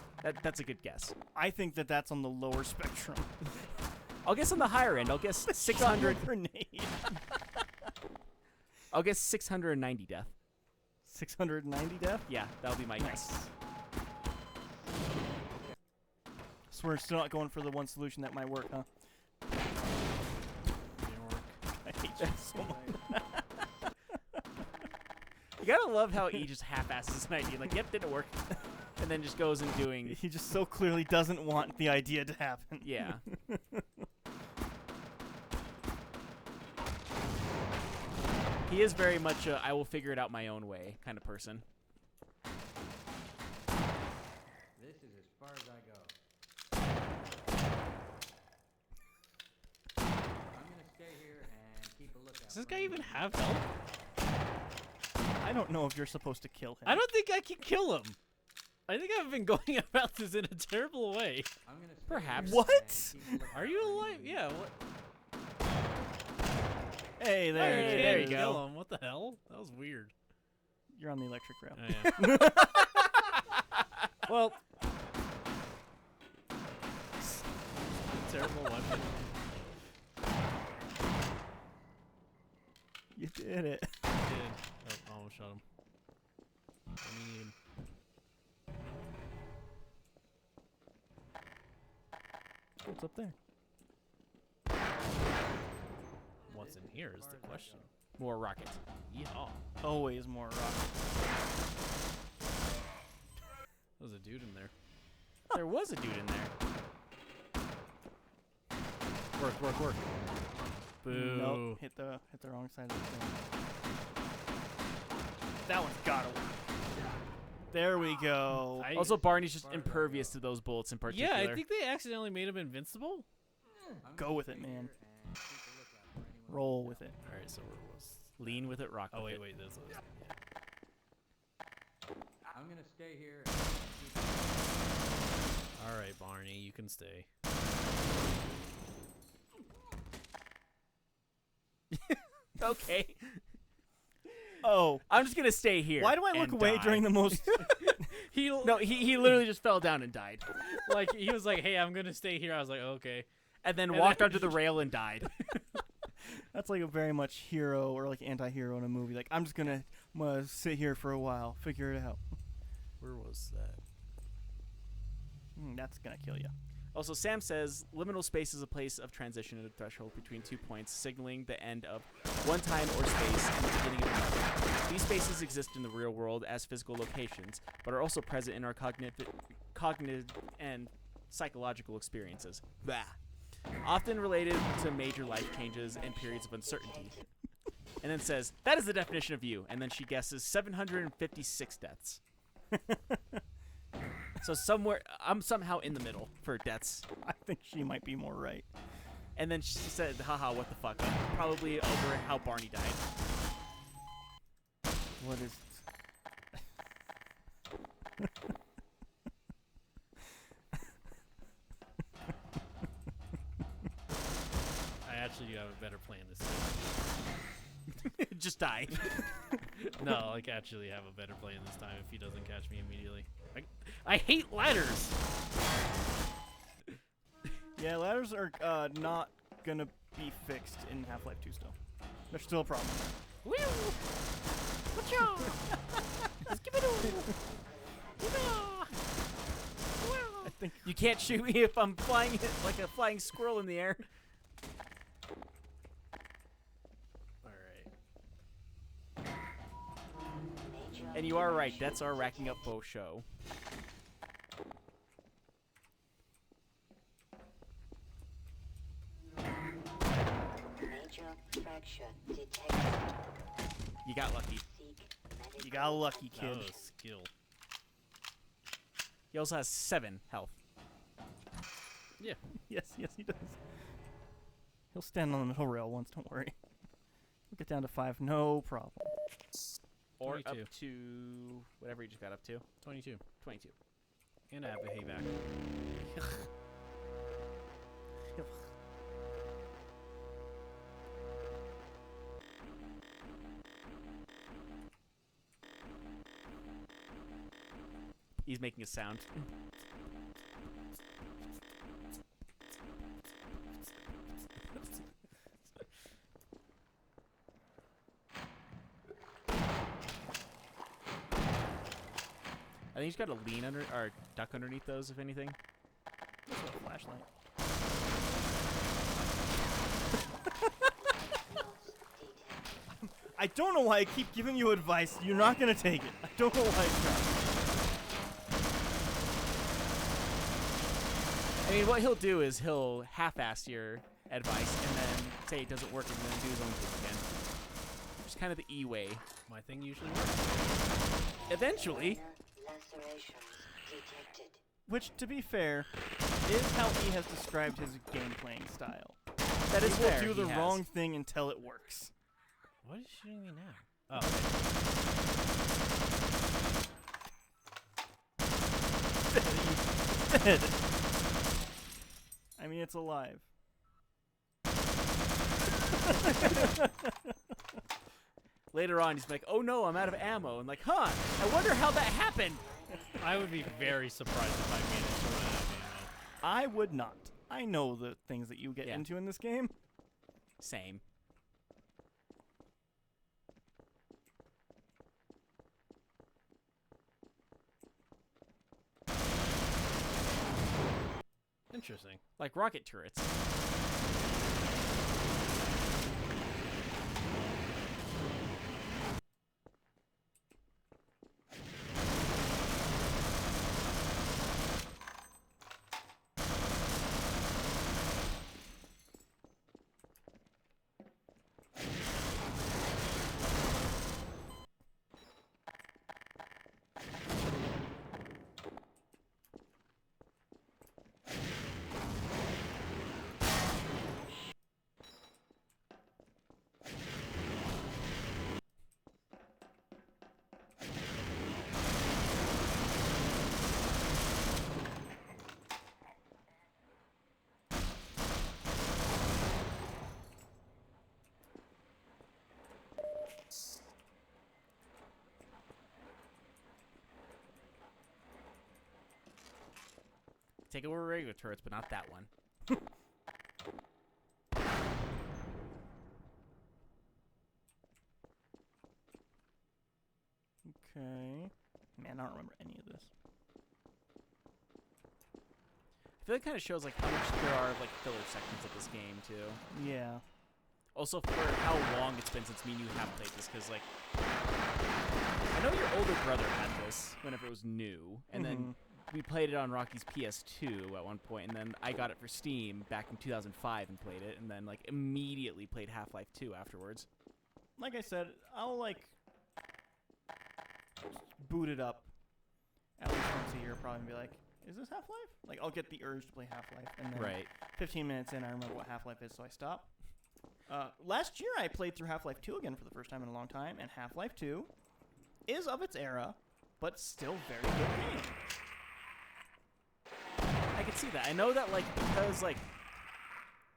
That's a good guess. I think that's on the lower spectrum. I'll guess on the higher end. I'll guess 600. Grenade. I'll guess 690 death. 690 death? Yeah, that'll be my guess. Nice. we're still not going for the one solution that might work, huh? Didn't work. I hate you so much. You gotta love how he just half-asses an idea. Like, yep, didn't work. And then just goes and doing... He just so clearly doesn't want the idea to happen. Yeah. He is very much a I will figure it out my own way kind of person. This is as far as I go. I'm gonna stay here and keep a lookout. Does this for guy any even movement. have health? I don't know if you're supposed to kill him. I don't think I can kill him. I think I've been going about this in a terrible way. I'm gonna stay Perhaps. here What? and keep a lookout Are you for any alive? movement. Yeah. What? Hey, there Hey, it there is. you Kill go. him. What the hell? That was weird. You're on the electric rail. Oh, yeah. Well, terrible weapon. You did it. I did. Oh, almost shot him. Let me need him. What's up there? What's in here is the question. More rockets. Yeehaw. Always more rock. There's a dude in there. There was a dude in there. Work, work, work. Boo. Nope. Hit the wrong side of the thing. That one's gotta work. There we go. Also, Barney's just impervious to those bullets in particular. Yeah, I think they accidentally made him invincible. I'm Go gonna with it, stay man. here and keep a lookout for any movement. Roll with it. All right, so where was? Lean with it, rock Oh with wait, it. wait. There's a. I'm gonna stay here and keep a All right, Barney, you can stay. Okay. Oh. I'm just gonna stay here. Why do I look and away die. during the most... He No, he literally just fell down and died. like he was like, "Hey, I'm gonna stay here." I was like, "Okay." And then And walked then- onto the rail and died. That's like a very much hero or like anti-hero in a movie. Like, I'm just gonna sit here for a while, figure it out. Where was that? That's gonna kill you. Also, Sam says liminal space is a place of transition at a threshold between 2 points, signaling the end of one time or space and the beginning of another. These spaces exist in the real world as physical locations, but are also present in our cognitive and psychological experiences. Blah. Often related to major life changes and periods of uncertainty. And then says, that is the definition of you. And then she guesses 756 deaths. So somewhere, I'm somehow in the middle for deaths. I think she might be more right. And then she said, haha, what the fuck. Probably over how Barney died. What is... I actually do have a better plan this time. Just die. No, like actually have a better plan this time if he doesn't catch me immediately. I hate ladders. Yeah, ladders are not gonna be fixed in Half-Life 2 still. There's still a problem. Woo! Whatcha? I think You can't shoot me if I'm flying like a flying squirrel in the air. All right. And you are right, deaths are racking up both show. Major fracture detected. You got lucky. Seek medical you got lucky, That kid. was skill. He also has 7 health. Yeah. Yes, he does. He'll stand on the middle rail once, don't worry. We'll get down to 5, no problem. Or 22. up to whatever he just got up to. 22. 22. And I have a hayback. He's making a sound. I think he's got a lean under or duck underneath those, if anything. flashlight. I don't know why I keep giving you advice. You're not gonna take it. I don't know why. I mean, what he'll do is he'll half-ass your advice and then say it doesn't work and then do his own thing again. Which is kind of the E way. My thing usually works. Eventually. Lacerations detected. Which, to be fair, is how he has described his game playing style. That is He will fair. do the he has. wrong thing until it works. What is shooting me now? Oh. It's dead. I mean, it's alive. Later on, he's like, "Oh no, I'm out of ammo," and like, "Huh? I wonder how that happened." I would be very surprised if I managed to run out of ammo. I would not. I know the things that you get Yeah. into in this game. Same. Interesting. Like rocket turrets. Take over regular turrets, but not that one. Okay. Man, I don't remember any of this. I feel like it kind of shows like how much there are like filler sections of this game too. Yeah. Also for how long it's been since me and you have played this, because like I know your older brother had this whenever it was new, and then we played it on Rocky's PS2 at one point, and then I got it for Steam back in 2005 and played it, and then like immediately played Half-Life 2 afterwards. Like I said, I'll like boot it up at least once a year, probably, and be like, is this Half-Life? Like, I'll get the urge to play Half-Life, and then Right. 15 minutes in, I remember what Half-Life is, so I stop. Last year, I played through Half-Life 2 again for the first time in a long time, and Half-Life 2 is of its era, but still very good game. I could see that. I know that like because like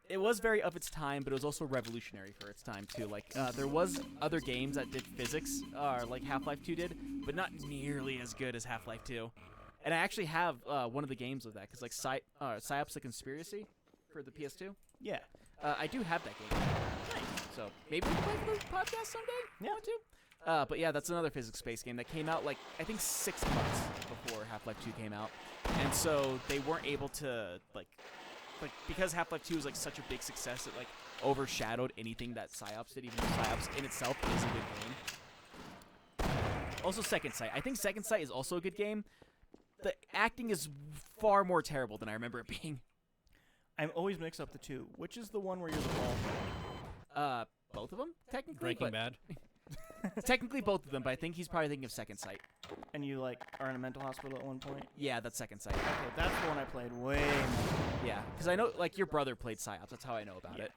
it was very of its time, but it was also revolutionary for its time too. Like there was other games that did physics, like Half-Life 2 did, but not nearly as good as Half-Life 2. And I actually have one of the games of that, because like PsyOps the Conspiracy for the PS2. Yeah. I do have that game. Nice. So maybe we can play for the podcast someday. Yeah. Want to? But yeah, that's another physics-based game that came out like I think 6 months before Half-Life 2 came out, and so they weren't able to like because Half-Life 2 was like such a big success, it like overshadowed anything that PsyOps did. Even though PsyOps in itself is a good game. Also, Second Sight. I think Second Sight is also a good game. The acting is far more terrible than I remember it being. I'm always mix up the two. Which is the one where you're the ball? Both of them technically. Breaking but Bad. Technically both of them, but I think he's probably thinking of Second Sight. And you like are in a mental hospital at one point? Yeah, that's Second Sight. Okay, that's the one I played way more. Yeah, because I know like your brother played PsyOps. That's how I know about it.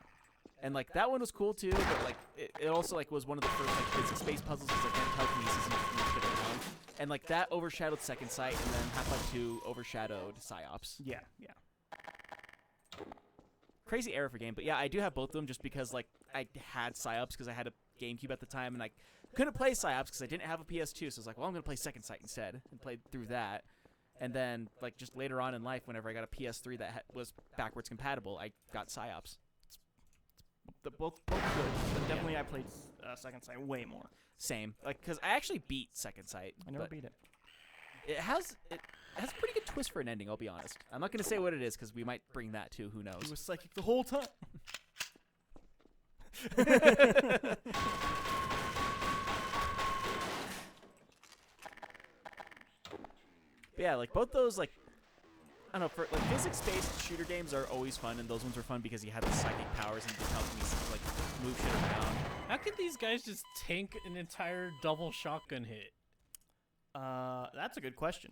And like that one was cool too, but like it also like was one of the first like physics-based puzzles because like had telekinesis and fit it on. And like that overshadowed Second Sight, and then Half-Life 2 overshadowed PsyOps. Yeah. Crazy era for game, but yeah, I do have both of them just because like I had PsyOps because I had a GameCube at the time, and I couldn't play PsyOps because I didn't have a PS2. So I was like, well, I'm gonna play Second Sight instead, and played through that. And then like just later on in life, whenever I got a PS3 that was backwards compatible, I got PsyOps. Both good, but definitely I played Second Sight way more. Same, like because I actually beat Second Sight. I never but beat it. It has a pretty good twist for an ending. I'll be honest. I'm not gonna say what it is because we might bring that too. Who He knows? was psychic the whole time. But yeah, like both those, like I don't know, for like physics-based shooter games are always fun, and those ones are fun because you have the psychic powers and you can help me like move shit around. How could these guys just tank an entire double shotgun hit? That's a good question.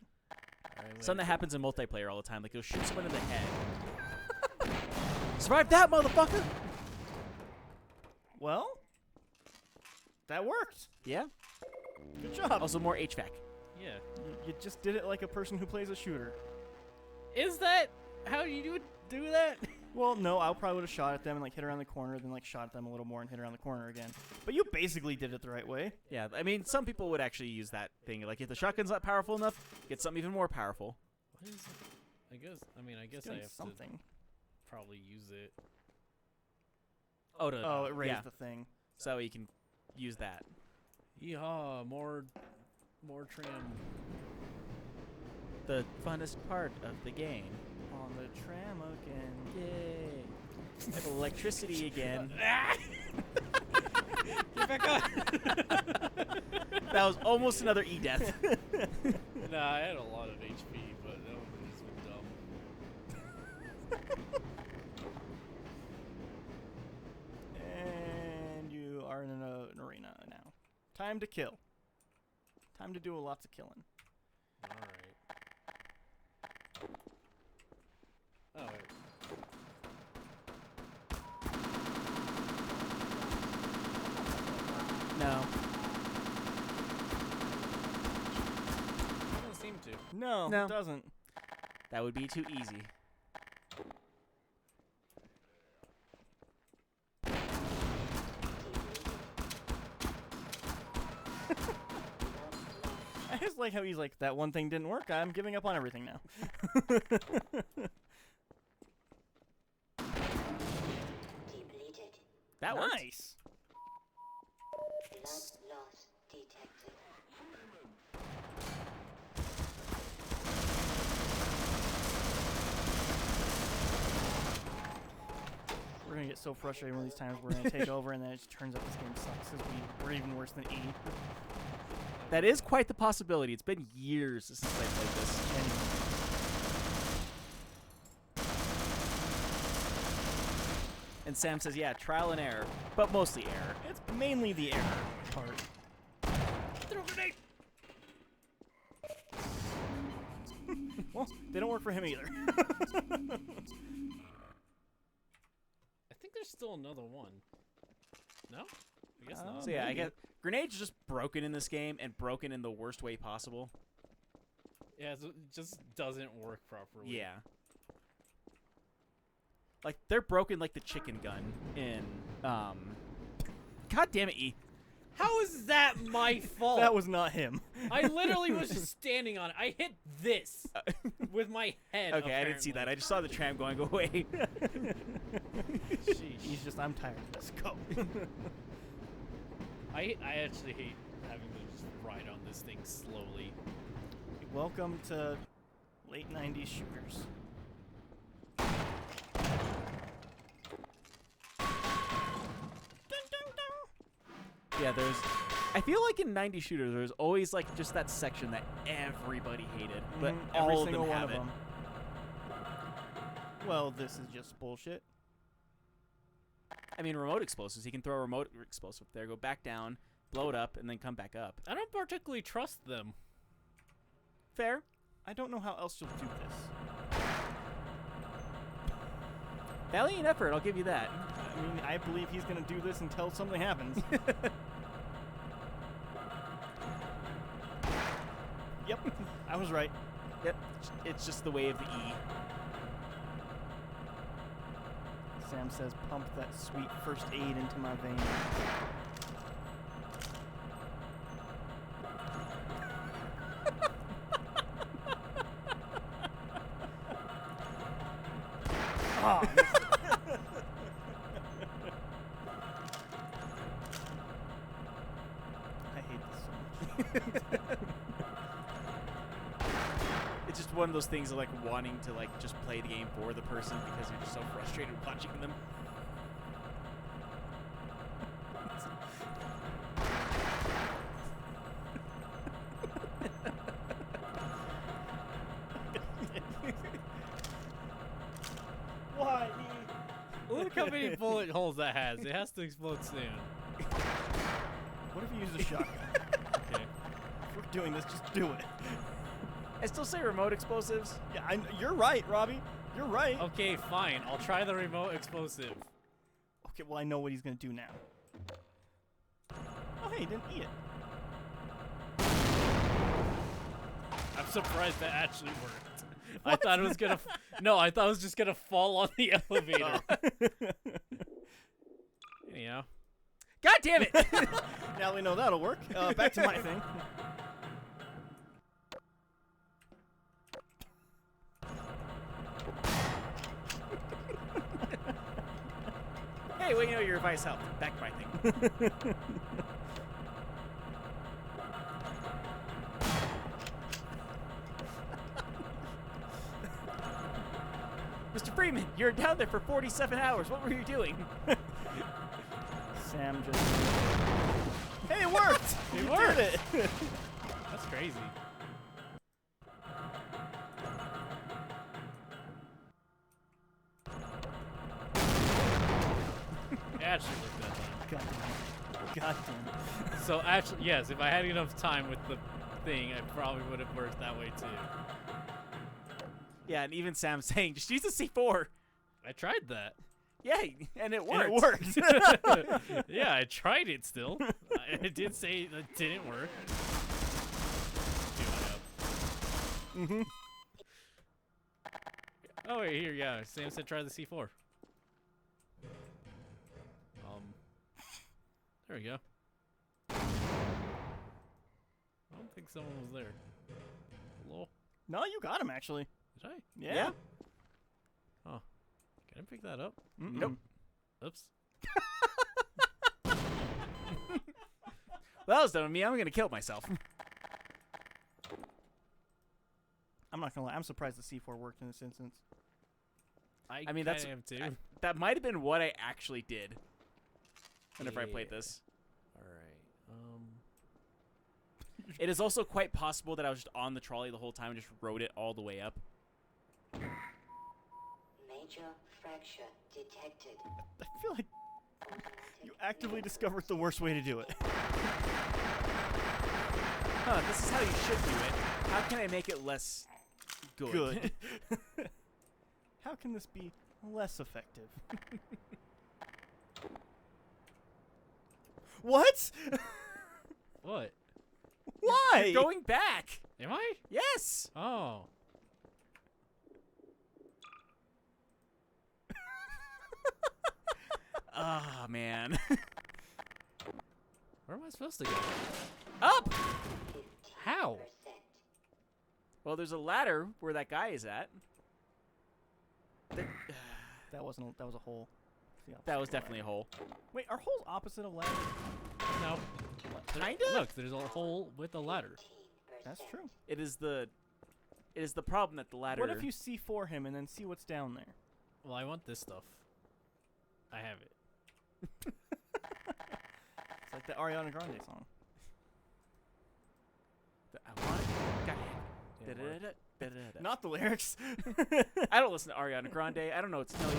Something that happens in multiplayer all the time. Like you'll shoot someone in the head. Survive that, motherfucker! Well, that worked. Yeah. Good job. Also more HVAC. Yeah. You just did it like a person who plays a shooter. Is that how you would do that? Well, no, I probably would have shot at them and like hit around the corner, then like shot at them a little more and hit around the corner again. But you basically did it the right way. Yeah, I mean, some people would actually use that thing. Like, if the shotgun's not powerful enough, get something even more powerful. What is it? I guess I Doing have something. to probably use it. Oh, It raised yeah. the thing. So you can use that. Yeehaw, more tram. The funnest part of the game. On the tram again. Yay. Have electricity again. Get back up! That was almost another E-death. Nah, I had a lot of HP, but that would have just been dumb. And you are in an arena now. Time to kill. Time to do lots of killing. Alright. Oh, wait. No. Doesn't seem to. No, No. it doesn't. That would be too easy. I just like how he's like, that one thing didn't work. I'm giving up on everything now. Depleted. That worked. Nice. Blood loss detected. We're gonna get so frustrated one of these times we're gonna take over and then it just turns out this game sucks because we're even worse than E. That is quite the possibility. It's been years since I played this. And Sam says, yeah, trial and error, but mostly error. It's mainly the error part. Throw a grenade! Well, they don't work for him either. I think there's still another one. No? I guess not. So yeah, I maybe. guess grenades are just broken in this game and broken in the worst way possible. Yeah, it just doesn't work properly. Yeah. Like they're broken like the chicken gun in God damn it, E. How is that my fault? That was not him. I literally was just standing on it. I hit this with my head. Okay, I didn't see that. I just saw the tram going away. Sheesh. He's just, I'm tired of this. Go. I actually hate having to just ride on this thing slowly. Welcome to late 90s shooters. Yeah, I feel like in 90 shooters, there's always like just that section that everybody hated, but Every all of single them one have of it. them. Well, this is just bullshit. I mean, remote explosives. You can throw a remote explosive there, go back down, blow it up, and then come back up. I don't particularly trust them. Fair. I don't know how else you'll do this. Valiant effort, I'll give you that. I mean, I believe he's gonna do this until something happens. Yep, I was right. Yep, it's just the way of the E. Sam says, pump that sweet first aid into my veins. Ah. I hate this so much. one of those things of like wanting to like just play the game for the person because you're just so frustrated watching them. Why? Look how many bullet holes that has. It has to explode soon. What if you use a shotgun? Okay. If we're doing this, just do it. I still say remote explosives. Yeah, you're right, Robbie. You're right. Okay, fine. I'll try the remote explosive. Okay, well, I know what he's going to do now. Oh, hey, he didn't eat it. I'm surprised that actually worked. I thought it was gonna. No, I thought it was just gonna fall on the elevator. Anyhow. God damn it! Now we know that'll work. Back to my thing. Hey, well, you know your advice helped. Back to my thing. Mr. Freeman, you're down there for 47 hours. What were you doing? Sam just... Hey, it worked! It You worked. did it! That's crazy. It actually worked that time. God damn it. God damn it. So actually, yes, if I had enough time with the thing, I probably would have worked that way too. Yeah, and even Sam's saying, just use the C4. I tried that. Yeah, and it worked. And it worked. Yeah, I tried it still. I did say that didn't work. Mm-hmm. Oh, wait, here, yeah. Sam said try the C4. There we go. I don't think someone was there. Hello? No, you got him, actually. Did I? Yeah. Oh. Can I pick that up? Nope. Oops. Well, that was done with me. I'm going to kill myself. I'm not gonna lie. I'm surprised the C4 worked in this instance. I mean, that's... am too. that might have been what I actually did whenever I played this. Alright. It is also quite possible that I was just on the trolley the whole time and just rode it all the way up. Major fracture detected. I feel like you actively discovered the worst way to do it. Huh, this is how you should do it. How can I make it less good? Good. How can this be less effective? What? What? Why? You're going back. Am I? Yes. Oh. Ah, man. Where am I supposed to go? Up. How? Well, there's a ladder where that guy is at. That wasn't. That was a hole. It's the opposite That was of definitely a hole. ladder. Wait, are holes opposite of ladders? No. Kinda? Look, there's a hole with a ladder. That's true. It is the problem that the ladder. What if you C4 him and then see what's down there? Well, I want this stuff. I have it. It's like the Ariana Grande song. I want it. God. Didn't work. Da-da-da-da-da-da. Not the lyrics. I don't listen to Ariana Grande. I don't know what to tell you.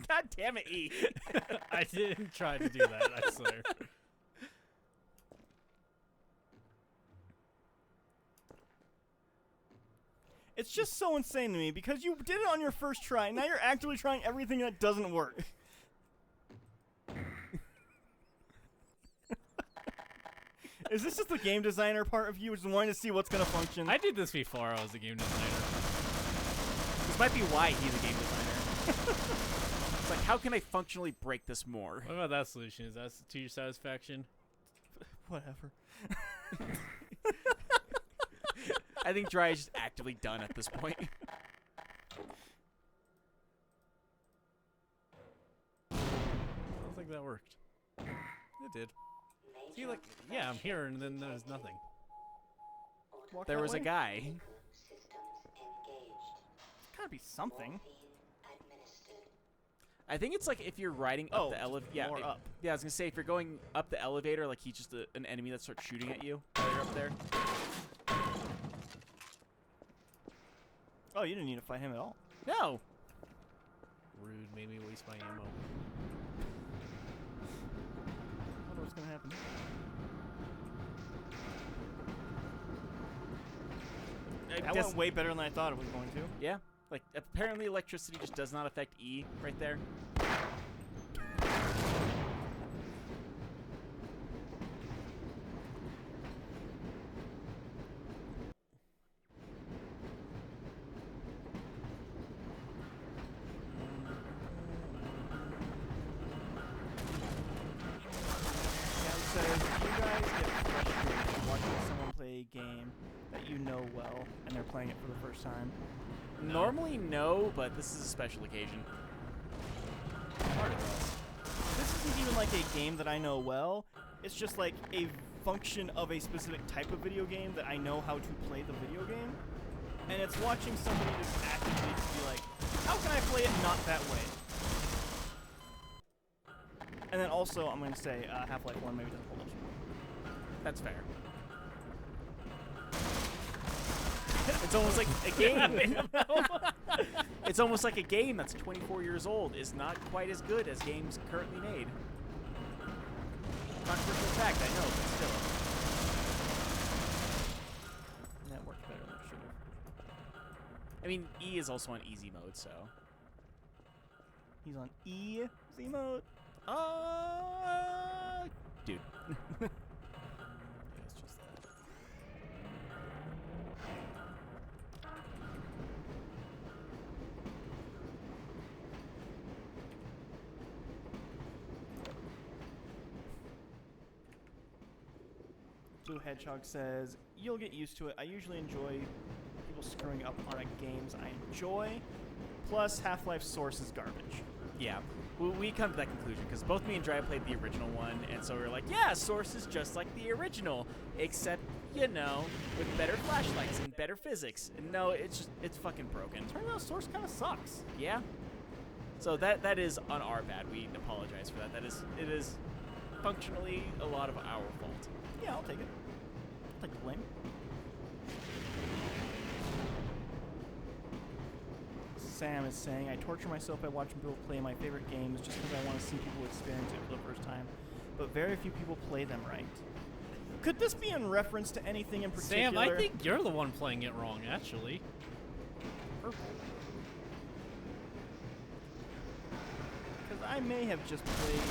God damn it, E. I didn't try to do that, I swear. It's just so insane to me because you did it on your first try. And now you're actively trying everything that doesn't work. Is this just the game designer part of you, just wanting to see what's gonna function? I did this before I was a game designer. This might be why he's a game designer. It's like, how can I functionally break this more? What about that solution? Is that to your satisfaction? Whatever. I think Dry is just actively done at this point. I don't think that worked. It did. See, like, yeah, I'm here, and then there's nothing. Walk There that was a way? guy. Systems engaged. Gotta be something. Morphine administered. I think it's like if you're riding up the just elevator. Yeah, more up. yeah. I was gonna say if you're going up the elevator, like he's just an enemy that starts shooting at you while you're up there. Oh, you didn't need to fight him at all. No. Rude, made me waste my ammo. I wonder what's gonna happen. That went way better than I thought it was going to. Yeah. Like apparently electricity just does not affect E right there. Says, do you guys get frustrated watching someone play a game that you know well and they're playing it for the first time? Normally no, but this is a special occasion. This isn't even like a game that I know well. It's just like a function of a specific type of video game that I know how to play the video game. And it's watching somebody just actively be like, how can I play it not that way? And then also, I'm going to say Half-Life 1 maybe doesn't hold up. That's fair. It's almost like a game. It's almost like a game that's 24 years old is not quite as good as games currently made. Controversial fact, I know, but still. And that worked better than it should have. I mean, E is also on easy mode, so. He's on easy mode. Dude. Yeah, it's just that. Blue Hedgehog says, you'll get used to it. I usually enjoy people screwing up on games I enjoy. Plus, Half-Life Source is garbage. Yeah. We come to that conclusion because both me and Dry played the original one, and so we were like, yeah, Source is just like the original, except, you know, with better flashlights and better physics. And no, it's fucking broken. Turns out Source kind of sucks. Yeah. So that is on our bad. We apologize for that. It is functionally a lot of our fault. Yeah, I'll take it. I'll take the blame. Sam is saying, I torture myself by watching people play my favorite games just because I want to see people experience it for the first time. But very few people play them right. Could this be in reference to anything in particular? Sam, I think you're the one playing it wrong, actually. Purple. Because I may have just played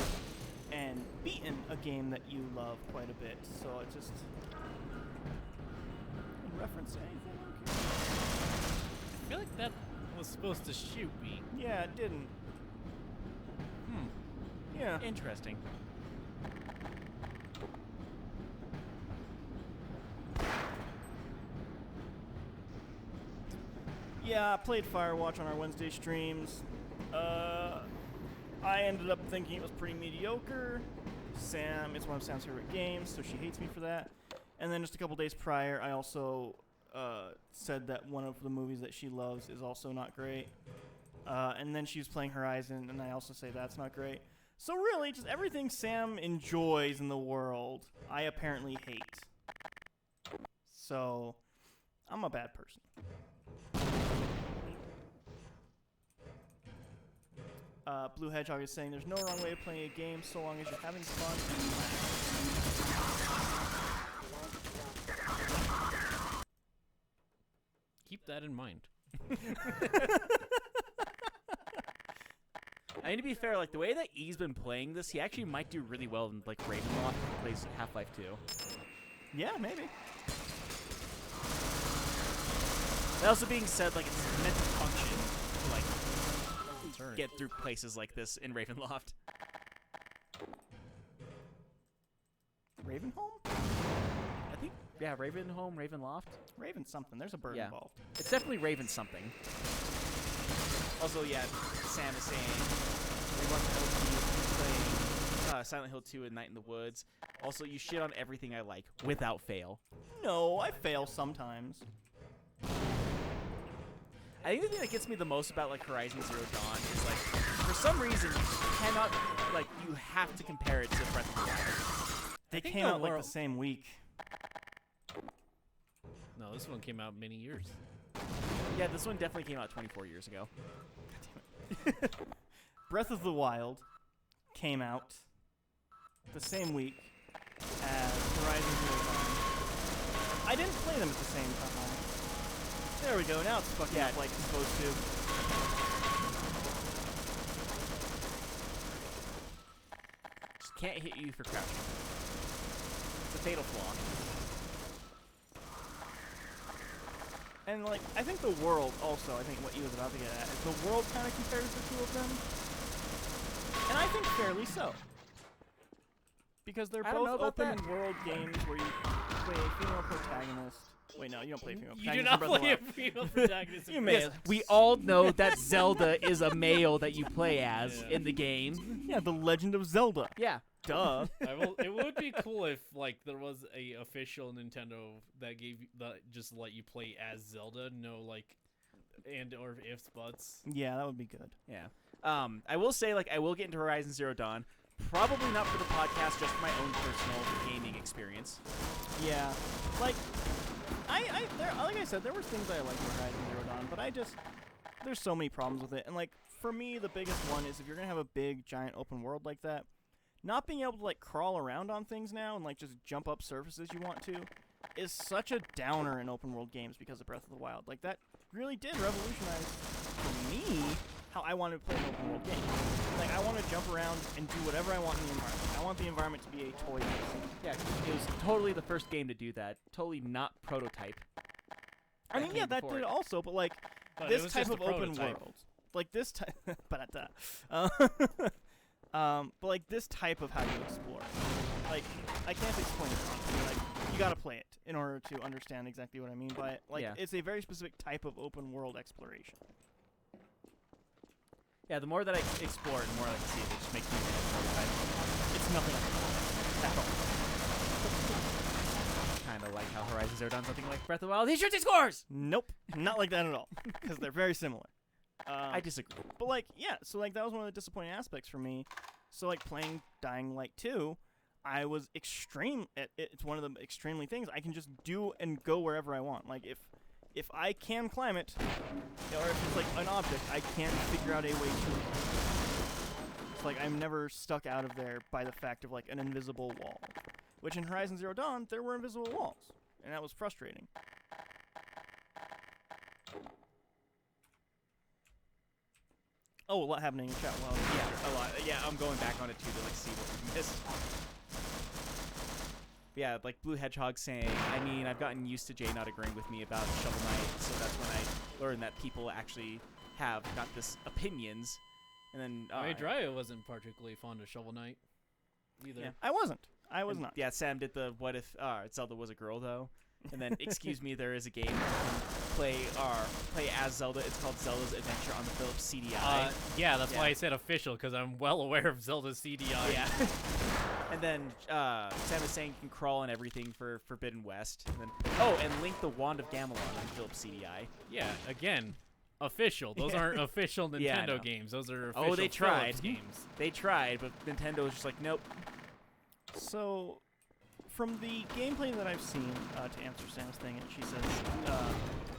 and beaten a game that you love quite a bit, so it just... in reference to anything? Okay. I feel like that was supposed to shoot me. Yeah, it didn't. Yeah. Interesting. Yeah, I played Firewatch on our Wednesday streams. I ended up thinking it was pretty mediocre. Sam, it's one of Sam's favorite games, so she hates me for that. And then just a couple days prior, I also said that one of the movies that she loves is also not great. And then she was playing Horizon, and I also say that's not great. So really, just everything Sam enjoys in the world, I apparently hate. So, I'm a bad person. Blue Hedgehog is saying there's no wrong way of playing a game so long as you're having fun and relaxing. Keep that in mind. I mean, to be fair, like the way that E's been playing this, he actually might do really well in like Ravenloft if he plays Half-Life 2. Yeah, maybe. That also being said, like it's meant to function to like Turn. get through places like this in Ravenloft. Ravenholm? I think, yeah, Ravenholm, Ravenloft. Raven something. There's a bird Yeah. involved. It's definitely Raven something. Also, yeah, Sam is saying we want to LP playing Silent Hill 2 and Night in the Woods. Also, you shit on everything I like without fail. No, I fail sometimes. I think the thing that gets me the most about like Horizon Zero Dawn is like, for some reason, you cannot like you have to compare it to Breath of the Wild. They think came the out like world- the same week. No, this one came out many years. Yeah, this one definitely came out 24 years ago. Breath of the Wild came out the same week as Horizon Zero Dawn. I didn't play them at the same time. There we go. Now it's fucking up like it's supposed to. Just can't hit you for crouching. It's a fatal flaw. And like, I think the world also, I think what he was about to get at, is the world kind of compares the two of them. And I think fairly so. Because they're I don't know both about open world games where you play a female protagonist. Wait, no, you don't play a female You protagonist. do not in Breath of the play a Wild. female protagonist. You in may. Breath- Yes, we all know that Zelda is a male that you play as Yeah. in the game. Yeah, The Legend of Zelda. Yeah. Duh. It would be cool if like there was a official Nintendo that just let you play as Zelda, no like and or ifs buts. Yeah, that would be good. Yeah. I will say, like, I will get into Horizon Zero Dawn. Probably not for the podcast, just for my own personal gaming experience. Yeah, like like I said, there were things I liked in Horizon Zero Dawn, but there's so many problems with it. And like for me, the biggest one is if you're gonna have a big giant open world like that, not being able to like crawl around on things now and like just jump up surfaces you want to is such a downer in open world games because of Breath of the Wild. Like that really did revolutionize for me how I wanted to play an open world game. Like I want to jump around and do whatever I want in the environment. I want the environment to be a toy game. Yeah, it was totally the first game to do that. Totally not Prototype. I mean, yeah, that before did it. also, but like But it this was type just of a open prototype. world, like this type, but like this type of how you explore, like I can't explain it. Honestly. Like you gotta play it in order to understand exactly what I mean by it. Like Yeah. it's a very specific type of open world exploration. Yeah, the more that I explore it, the more I see it. It just makes me want to Prototype. It's nothing like that at all. Kind of like how Horizon Zero Dawn something like Breath of the Wild. He shoots, he scores! Nope, not like that at all, because they're very similar. I disagree. But like, yeah, so like that was one of the disappointing aspects for me. So like playing Dying Light 2, I was extreme. It's one of the extremely things I can just do and go wherever I want. Like if I can climb it, or if it's like an object, I can figure out a way to. It's like I'm never stuck out of there by the fact of like an invisible wall, which in Horizon Zero Dawn there were invisible walls, and that was frustrating. Oh, a lot happening in chat. Well, Yeah, a lot. Yeah, I'm going back on it too to like see what we missed. Yeah, like Blue Hedgehog saying, I mean, I've gotten used to Jay not agreeing with me about Shovel Knight, so that's when I learned that people actually have got this opinions. And then Drya wasn't particularly fond of Shovel Knight either. Yeah. I wasn't. I was and, not. Yeah, Sam did the what if Zelda was a girl though, and then excuse me, there is a game you can play as Zelda. It's called Zelda's Adventure on the Philips CDI. Yeah, that's why Yeah. I said official, because I'm well aware of Zelda's CDI. Yeah. And then Sam is saying you can crawl and everything for Forbidden West. And then and Link the Wand of Gamelon on Philips CDI. Yeah, again, official. Those aren't official Nintendo Yeah, I know. games. Those are official they Philips tried. games. They tried, but Nintendo was just like, nope. So, from the gameplay that I've seen, to answer Sam's thing, and she says,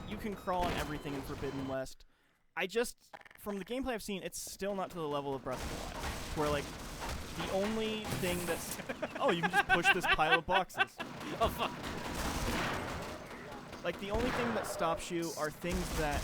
you can crawl on everything in Forbidden West. From the gameplay I've seen, it's still not to the level of Breath of the Wild, where, like, the only thing that's... oh, you can just push this pile of boxes. Oh, fuck. Like, the only thing that stops you are things that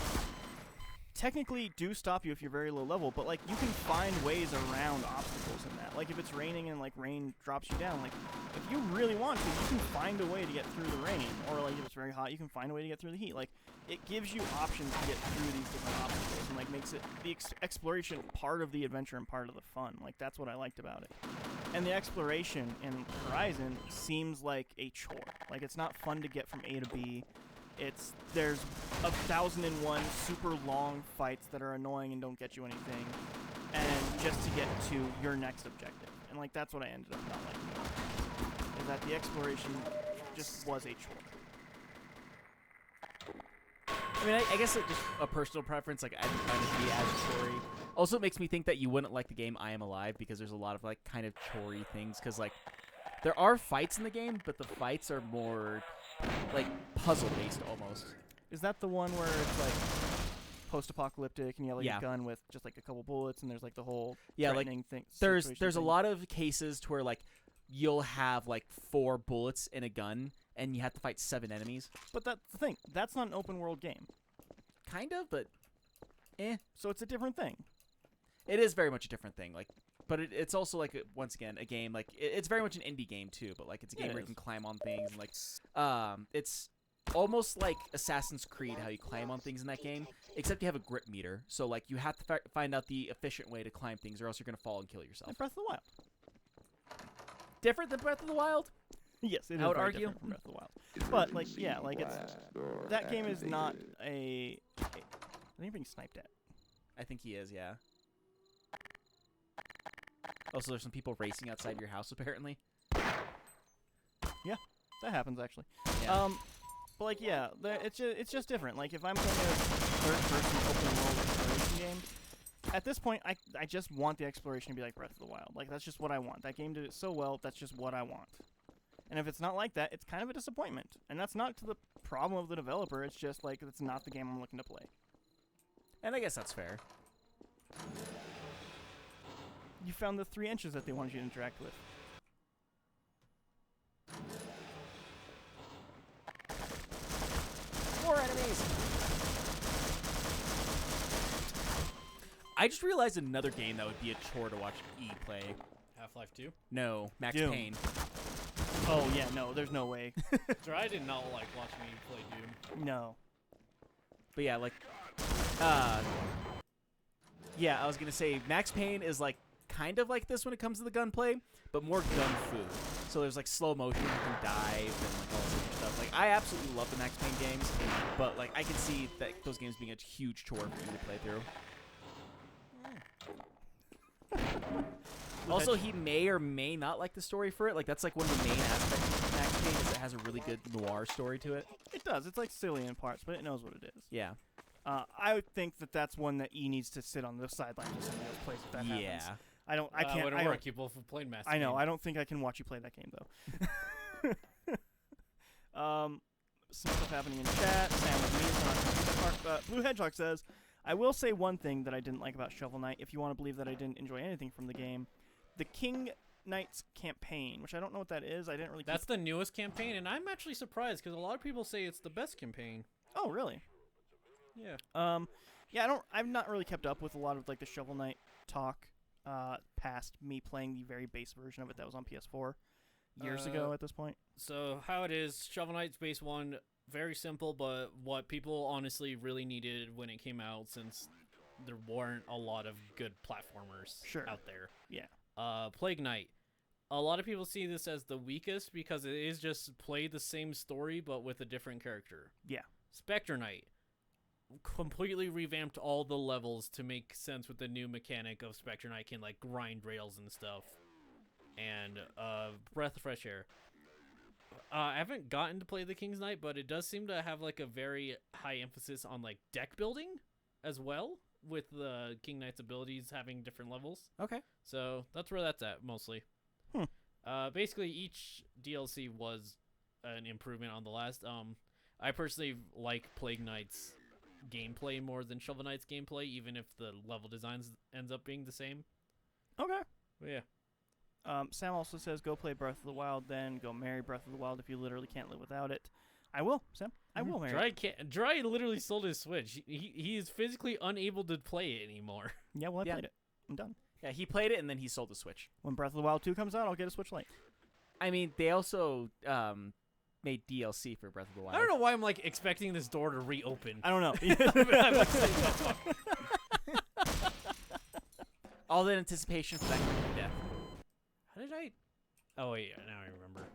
technically do stop you if you're very low level, but, like, you can find ways around obstacles in that. Like, if it's raining and, like, rain drops you down, like, if you really want to, you can find a way to get through the rain. Or, like, if it's very hot, you can find a way to get through the heat. Like, it gives you options to get through these different obstacles and, like, makes it the exploration part of the adventure and part of the fun. Like, that's what I liked about it. And the exploration in Horizon seems like a chore. Like, it's not fun to get from A to B. There's 1,001 super long fights that are annoying and don't get you anything, and just to get to your next objective. and like that's what I ended up not liking. Is that the exploration just was a chore. I mean, I guess it's just a personal preference. Like, I didn't find it to be as chore-y. Also, it makes me think that you wouldn't like the game I Am Alive because there's a lot of, like, kind of chore-y things. Because, like, there are fights in the game, but the fights are more, like, puzzle-based almost. Is that the one where it's, like, post-apocalyptic and you have, like, Yeah. a gun with just, like, a couple bullets and there's, like, the whole Yeah, like, threatening thing? There's situation a thing? lot of cases to where, like, you'll have, like, 4 bullets in a gun, and you have to fight 7 enemies. But that's the thing. That's not an open-world game. Kind of, but So it's a different thing. it is very much a different thing. Like, but it's also like once again a game. Like it's very much an indie game too. But like it's a Yeah, game it where you is. can climb on things and like it's almost like Assassin's Creed how you climb on things in that game. Except you have a grip meter. So like you have to find out the efficient way to climb things, or else you're gonna fall and kill yourself. Like Breath of the Wild. Different than Breath of the Wild. Yes, it is I would very argue. different from Breath of the Wild. But like, yeah, like it's that game is not a. I think you're being sniped at. I think he is. Yeah. Also, there's some people racing outside your house apparently. That happens actually. Yeah. But like, yeah, it's just different. Like if I'm playing a third-person open world exploration game, at this point, I just want the exploration to be like Breath of the Wild. Like that's just what I want. That game did it so well. That's just what I want. And if it's not like that, it's kind of a disappointment. And that's not to the problem of the developer. It's just like it's not the game I'm looking to play. And I guess that's fair. You found the 3 inches that they wanted you to interact with. More enemies. I just realized another game that would be a chore to watch E play. Half-Life 2. No, Max Doom. Payne. Oh yeah, no, there's no way. Dry did not like watching me play Doom. No. But yeah, like, yeah, I was gonna say Max Payne is like kind of like this when it comes to the gunplay, but more gun fu. So there's like slow motion, you can dive and like all this other stuff. Like I absolutely love the Max Payne games, but like I can see that those games being a huge chore for you to play through. Also, he may or may not like the story for it. Like that's like one of the main aspects of Max Payne is it has a really good noir story to it. It does. It's like silly in parts, but it knows what it is. Yeah. I would think that that's one that E needs to sit on the sidelines of somebody else's place if that happens. I don't. I can't. Wouldn't I, work. You both have played Mass. I know. Game. I don't think I can watch you play that game though. Some stuff happening in chat. Sam with me. So not gonna Blue Hedgehog says, "I will say one thing that I didn't like about Shovel Knight. If you want to believe that I didn't enjoy anything from the game, the King Knight's campaign, which I don't know what that is. I didn't really. That's the newest campaign, and I'm actually surprised because a lot of people say it's the best campaign. Oh, really? Yeah. Yeah. I've not really kept up with a lot of like the Shovel Knight talk. Past me playing the very base version of it that was on PS4 years ago at this point. So how it is, Shovel Knight's base 1, very simple, but what people honestly really needed when it came out, since there weren't a lot of good platformers out there. Yeah. Plague Knight. A lot of people see this as the weakest because it is just play the same story but with a different character. Yeah. Spectre Knight. Completely revamped all the levels to make sense with the new mechanic of Spectre Knight can like grind rails and stuff. And Breath of Fresh Air. I haven't gotten to play the King's Knight, but it does seem to have like a very high emphasis on like deck building as well, with the King Knight's abilities having different levels. Okay. So that's where that's at mostly. Basically each DLC was an improvement on the last. I personally like Plague Knight's gameplay more than Shovel Knight's gameplay, even if the level designs ends up being the same. Okay. But yeah. Sam also says, go play Breath of the Wild, then go marry Breath of the Wild if you literally can't live without it. I will, Sam. I will marry it. Dry literally sold his Switch. He is physically unable to play it anymore. Yeah, well, I played it. I'm done. Yeah, he played it and then he sold the Switch. When Breath of the Wild 2 comes out, I'll get a Switch Lite. I mean, they also made DLC for Breath of the Wild. I don't know why I'm like expecting this door to reopen. I don't know. I'm like, saying, All the anticipation for that kind of death. how did I? Oh wait, now I remember.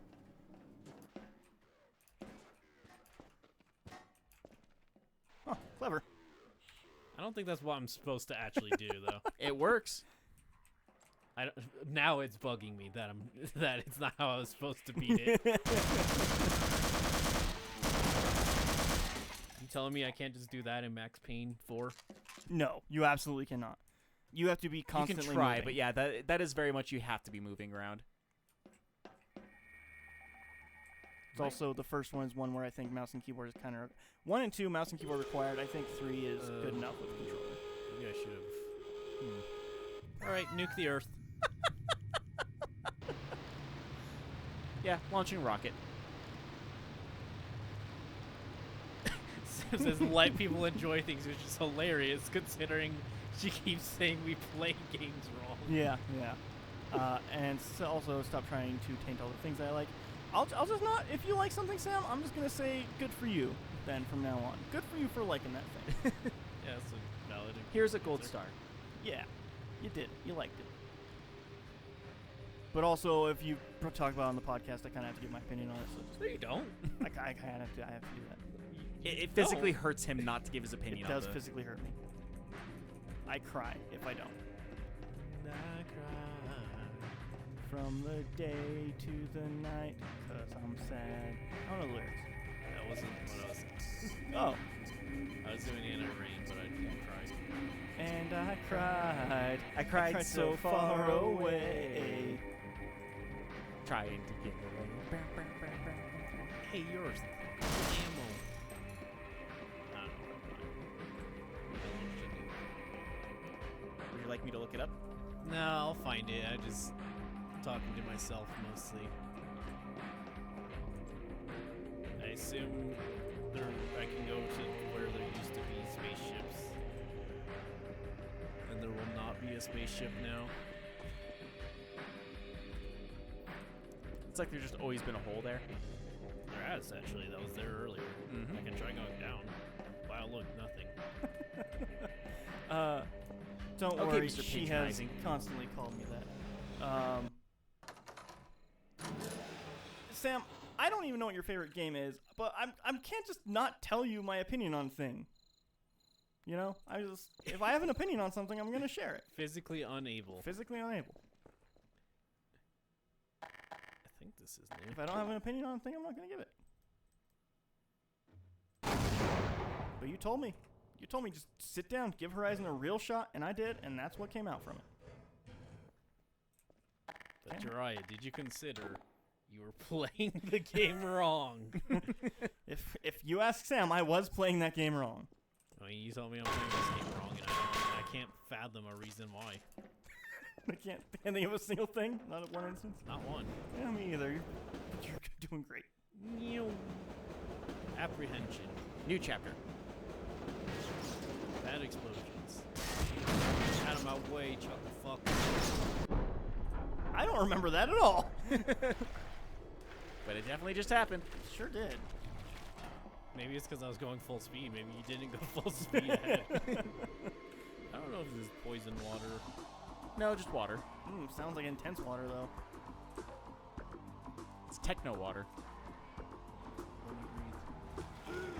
Oh, clever. I don't think that's what I'm supposed to actually do though. It works. Now it's bugging me that that it's not how I was supposed to beat it. You telling me I can't just do that in Max Payne 4? No, you absolutely cannot. You have to be constantly You can try, moving. but yeah, that is very much you have to be moving around. It's also the first one is one where I think mouse and keyboard is kind of 1 and 2 mouse and keyboard required. I think 3 is good enough with controller. Maybe I should have. All right, nuke the Earth. Yeah, launching rocket. Sim says let people enjoy things, which is hilarious considering she keeps saying we play games wrong. Yeah. And so also stop trying to taint all the things I like. I'll just not. If you like something, Sam, I'm just gonna say good for you. Then from now on, good for you for liking that thing. Yeah, that's a valid. Here's a gold star. Yeah, you did. You liked it. But also, if you talk about it on the podcast, I kind of have to give my opinion on it. So just, No, you don't. I kind of have to do that. It physically hurts him not to give his opinion It on does the... physically hurt me. I cry if I don't. From the day to the night, 'cause I'm sad. I don't know the lyrics. That wasn't what I was saying. Oh. I was doing Anna Rain, but I didn't cry. And I cried. I cried so far away. Trying to get away. Hey, yours. Ammo. I don't know. Would you like me to look it up? No, I'll find it. I just talking to myself mostly. I assume I can go to where there used to be spaceships, and there will not be a spaceship now. It's like there's just always been a hole there. There has actually. That was there earlier. Mhm. I can try going down. Wow, look, nothing. Don't Okay, worry, Mr. she has Patronizing. constantly called me that. Sam, I don't even know what your favorite game is, but I can't just not tell you my opinion on thing. You know, if I have an opinion on something, I'm gonna share it. Physically unable. Physically unable. I think this is new. If I don't have an opinion on a thing, I'm not gonna give it. But you told me. You told me just sit down, give Horizon a real shot, and I did, and that's what came out from it. But Jiraiya, did you consider you were playing the game wrong? If you ask Sam, I was playing that game wrong. I mean, you told me I'm playing this game wrong, and I can't fathom a reason why. I can't think of a single thing. Not at one instance. Not one. Yeah, me either. You're doing great. Apprehension. New chapter. Bad explosions. Out of my way, chuck the fuck. I don't remember that at all. But it definitely just happened. Sure did. Maybe it's because I was going full speed. Maybe you didn't go full speed ahead. I don't know if this is poison water. No, just water. Sounds like intense water, though. It's techno water. Let me breathe.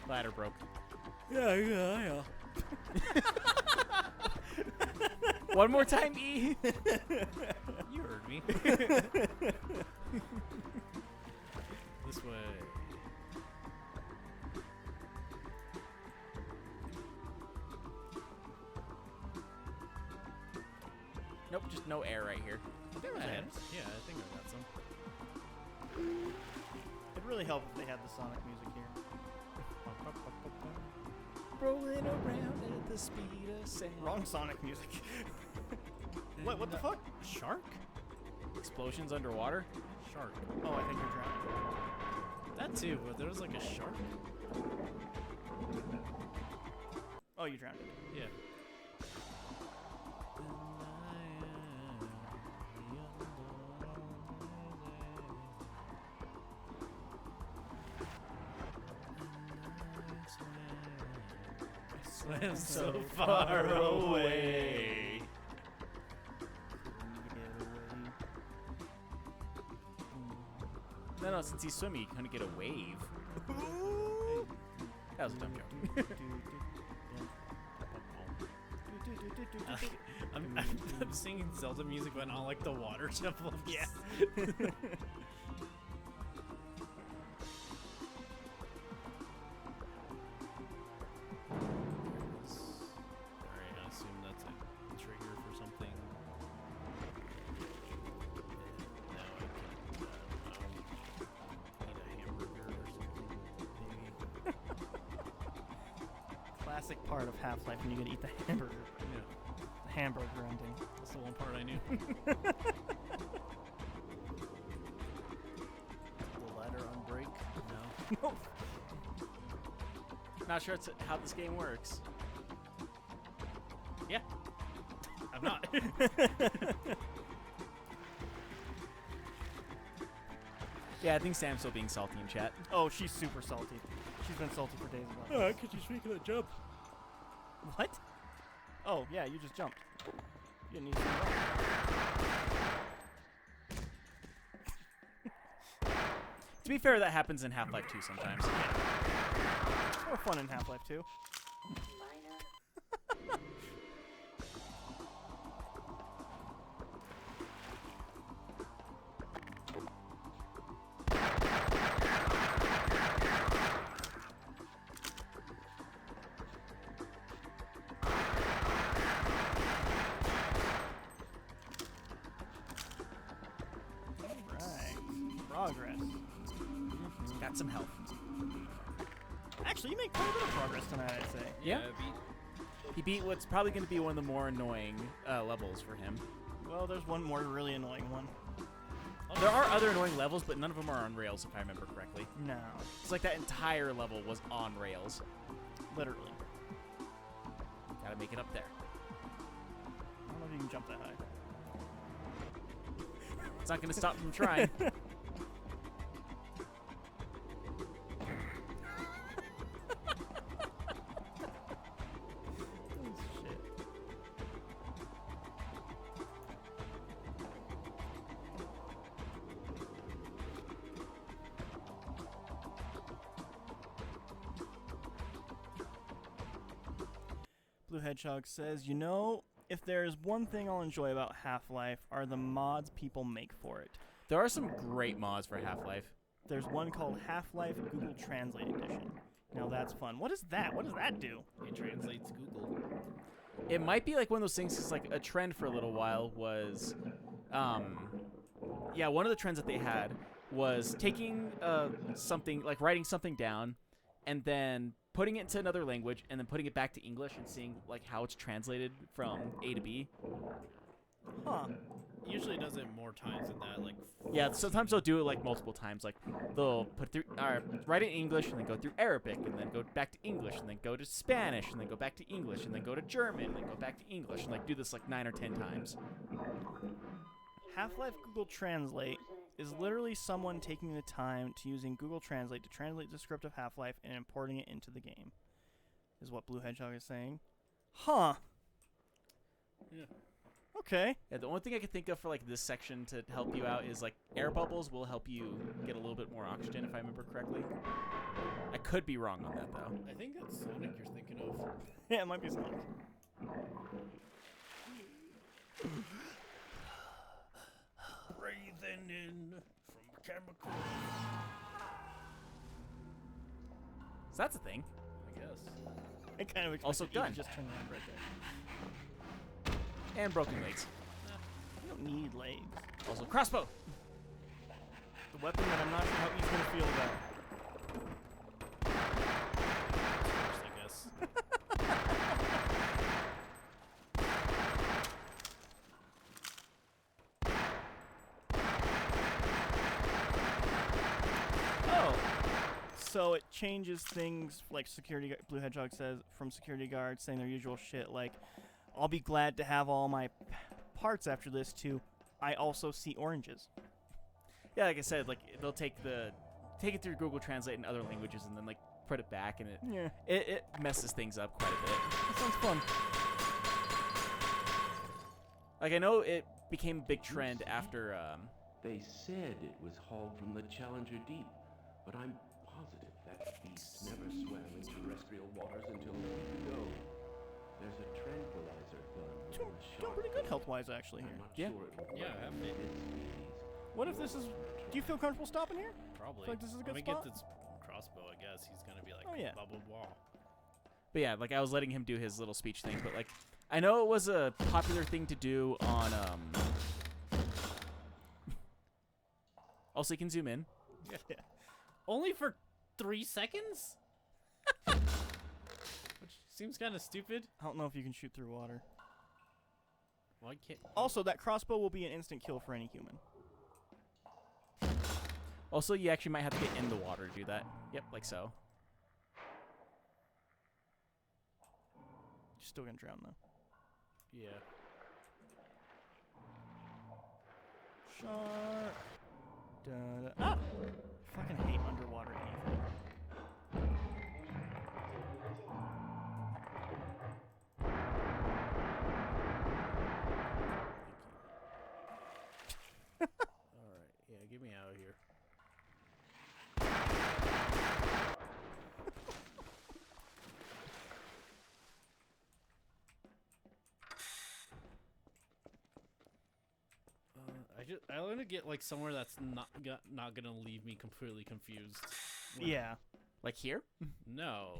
Ladder broke. Yeah. One more time, E. You heard me. This way. Nope, just no air right here. I had, yeah, I think I got some. It'd really help if they had the Sonic music here. Rolling around at the speed of sound. Wrong Sonic music. What the fuck? Shark? Explosions underwater? Shark. Oh, I think you're drowning. That too, but there was like a shark. Oh, you drowned. Yeah. Swim so far away. No, since he's swimming, he couldn't get a wave. That was a dumb joke. I'm singing Zelda music, but not like the water temple. Yeah. Alright, I assume that's a trigger for something. And now I can, eat a hamburger or something, maybe. Classic part of Half-Life when you get to eat the hamburger. Yeah, The hamburger ending. that's the one part I knew. The ladder on break? No. No. Not sure how this game works. Yeah. I'm not. Yeah, I think Sam's still being salty in chat. Oh, she's super salty. She's been salty for days about this. could you speak of that jump? What? Oh, yeah, you just jumped. You didn't need to jump. To be fair, that happens in Half-Life 2 sometimes. More fun in Half-Life 2. Minor. Right. Progress. Got some health. Actually, you make quite a bit of progress tonight, I'd say. Yeah. I beat He beat what's probably going to be one of the more annoying levels for him. Well, there's one more really annoying one. There are other annoying levels, but none of them are on rails, if I remember correctly. No. It's like that entire level was on rails. Literally. Gotta make it up there. I don't know if you can jump that high. It's not gonna stop from trying. Shit. Blue Hedgehog says, you know, if there's one thing I'll enjoy about Half-Life are the mods people make for it. There are some great mods for Half-Life. There's one called Half-Life Google Translate Edition. Now that's fun. What is that? What does that do? it translates Google. It might be like one of those things. Cause like a trend for a little while was, yeah, one of the trends that they had was taking something like writing something down, and then putting it into another language, and then putting it back to English and seeing like how it's translated from A to B. Huh. Usually does it more times than that, like Yeah, sometimes they'll do it like multiple times. Like they'll put through, write it in English and then go through Arabic and then go back to English and then go to Spanish and then go back to English and then go to German and then go back to English and like do this like 9 or 10 times. Half-Life Google Translate is literally someone taking the time to using Google Translate to translate the script of Half-Life and importing it into the game, is what Blue Hedgehog is saying. Huh. Yeah. Okay. Yeah, the only thing I could think of for like this section to help you out is like air bubbles will help you get a little bit more oxygen if I remember correctly. I could be wrong on that though. I think that's Sonic you're thinking of. Yeah, it might be Sonic. Breathing in from chemicals. So that's a thing. I guess. I kind of expected Also you to gun. just turn around right there. And broken legs. You don't need legs. Also crossbow. The weapon that I'm not sure how he's gonna feel about. First, I guess. Oh. So it changes things like Blue Hedgehog says, from security guards saying their usual shit like, I'll be glad to have all my parts after this, to I also see oranges. Yeah, like I said, like they'll take it through Google Translate in other languages and then like put it back, and Yeah. it messes things up quite a bit. That sounds fun. Like I know it became a big trend after They said it was hauled from the Challenger Deep, but I'm positive that beast never swam in terrestrial waters until a week ago. feeling pretty good health-wise, actually, here. I'm not Yeah. sure it will Yeah, I have it. What if this is... Do you feel comfortable stopping here? Probably. Feel like this is a good Let me spot? get this crossbow, I guess. He's gonna be like, Oh, yeah. blah, blah, blah. But yeah, like I was letting him do his little speech thing, but like I know it was a popular thing to do on Also, you can zoom in. Yeah. Only for 3 seconds? Which seems kind of stupid. I don't know if you can shoot through water. Why can't... Also, that crossbow will be an instant kill for any human. Also, you actually might have to get in the water to do that. Yep, like so. You're still gonna drown, though. Yeah. Shark. Da-da. Ah! I fucking hate underwater anything. Alright, yeah, get me out of here. I want to get like somewhere that's not gonna leave me completely confused. Like, Yeah. Like here? No.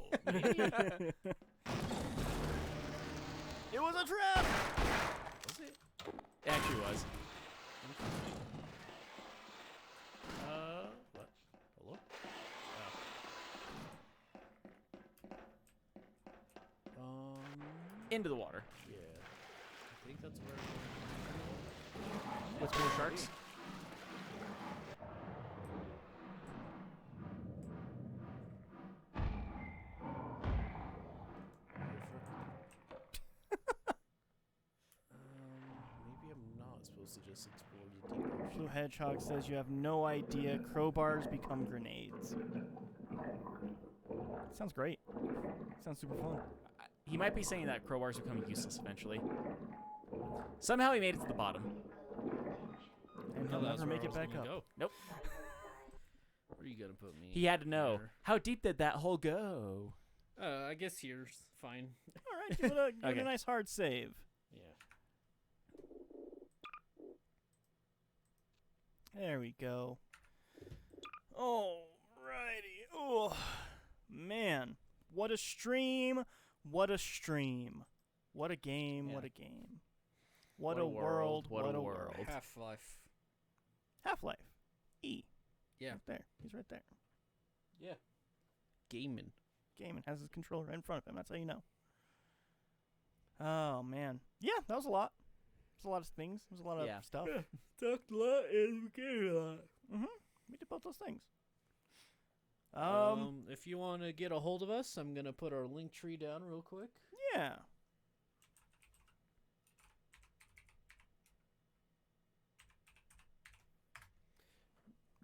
It was a trap! Was it? It actually was. What? Hello? Oh. Into the water. Yeah. I think that's where. With more sharks. Maybe I'm not supposed to just explore the deep ocean. Blue Hedgehog says you have no idea crowbars become grenades. Sounds great. Sounds super fun. He might be saying that crowbars become useless eventually. Somehow he made it to the bottom. And No, he'll that's never where make I it was back gonna up. Go. Nope. Where are you gonna put me? He had to know. There. How deep did that hole go? I guess here's fine. All right, give it Okay. a nice hard save. Yeah. There we go. Alrighty. Oh, man. What a stream. What a stream. What a game. Yeah. What a game. What a world. What a world. world. Half-Life. Half-Life. E. Yeah. Right there. He's right there. Yeah. Gaming. Gaming has his controller right in front of him. That's how you know. Oh, man. Yeah, that was a lot. It was a lot of things. It was a lot of Yeah. stuff. Talked a lot and we gave a lot. Mm-hmm. We did both those things. If you want to get a hold of us, I'm gonna put our link tree down real quick. Yeah.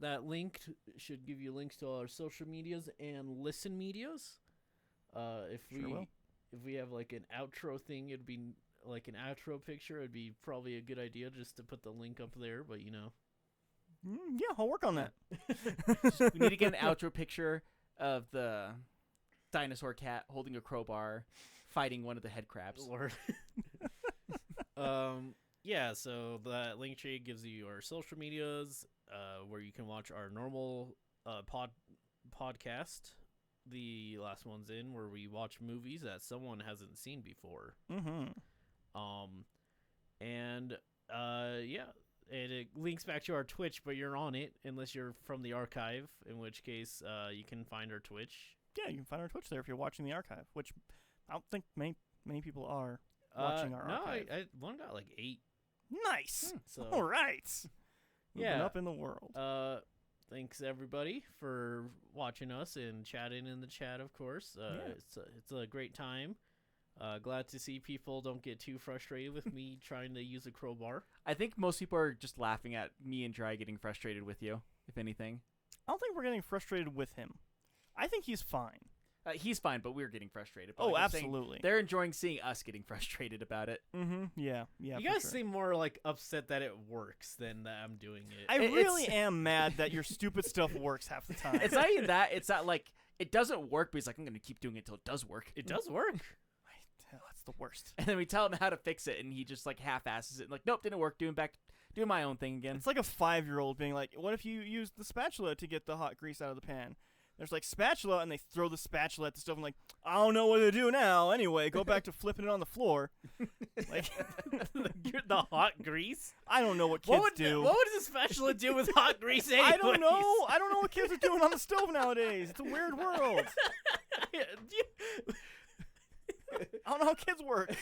That link should give you links to all our social medias and listen medias. If Sure will. we have like an outro thing, it'd be like an outro picture. It'd be probably a good idea just to put the link up there. But you know, Yeah, I'll work on that. We need to get an outro picture of the dinosaur cat holding a crowbar, fighting one of the head crabs. Lord. Yeah. So the link tree gives you our social medias, where you can watch our normal podcast. The last one's in where we watch movies that someone hasn't seen before. Mm-hmm. Yeah, and it links back to our Twitch, but you're on it unless you're from the archive, in which case you can find our Twitch. Yeah, you can find our Twitch there if you're watching the archive, which I don't think many people are watching our no, archive. one got like 8. Nice. So All right. Moving Yeah. up in the world. thanks everybody for watching us and chatting in the chat. Of course, Yeah. it's a great time. Glad to see people don't get too frustrated with me trying to use a crowbar. I think most people are just laughing at me and Dry getting frustrated with you, if anything. I don't think we're getting frustrated with him. I think he's fine. He's fine, but we're getting frustrated. But Oh, like I'm saying, absolutely. they're enjoying seeing us getting frustrated about it. Mm-hmm. Yeah. Yeah. You for guys sure. seem more like upset that it works than that I'm doing it. I It's- really am mad that your stupid stuff works half the time. It's not even that. It's not like it doesn't work, but he's like, I'm going to keep doing it until it does work. It does work. Oh, that's the worst. And then we tell him how to fix it, and he just like half-asses it. Like, nope, didn't work. Doing my own thing again. It's like a 5-year-old being like, what if you use the spatula to get the hot grease out of the pan? There's like spatula, and they throw the spatula at the stove and like, I don't know what to do now. Anyway, go back to flipping it on the floor. Like the hot grease. I don't know what kids do. What would the spatula do with hot grease? Anyways? I don't know. I don't know what kids are doing on the stove nowadays. It's a weird world. I don't know how kids work.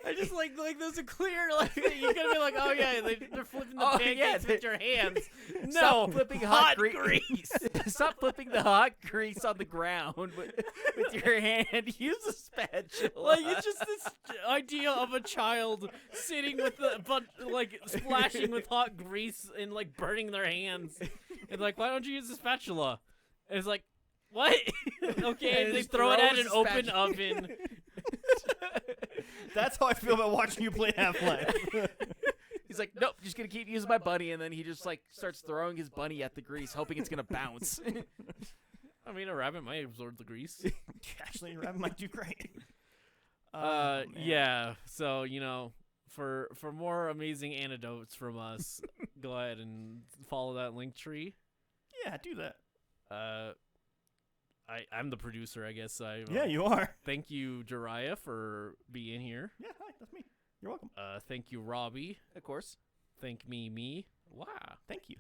I just like there's a clear like you're gonna be like, oh yeah, they're flipping the pancakes with your hands. No, Stop flipping hot grease. Stop flipping the hot grease on the ground with your hand. Use a spatula. Like it's just this idea of a child sitting with like splashing with hot grease and like burning their hands. And like, why don't you use a spatula? And it's like, what? Okay, and they throw it at an open oven. That's how I feel about watching you play Half-Life. He's like, nope, just gonna keep using my bunny, and then he just like starts throwing his bunny at the grease, hoping it's gonna bounce. I mean, a rabbit might absorb the grease. Actually, a rabbit might do great. Yeah. So for more amazing anecdotes from us, go ahead and follow that link tree. Yeah, do that. I'm the producer, I guess. Yeah, you are. Thank you, Jiraiya, for being here. Yeah, hi, that's me. You're welcome. Thank you, Robbie. Of course. Thank me. Wow. Thank you.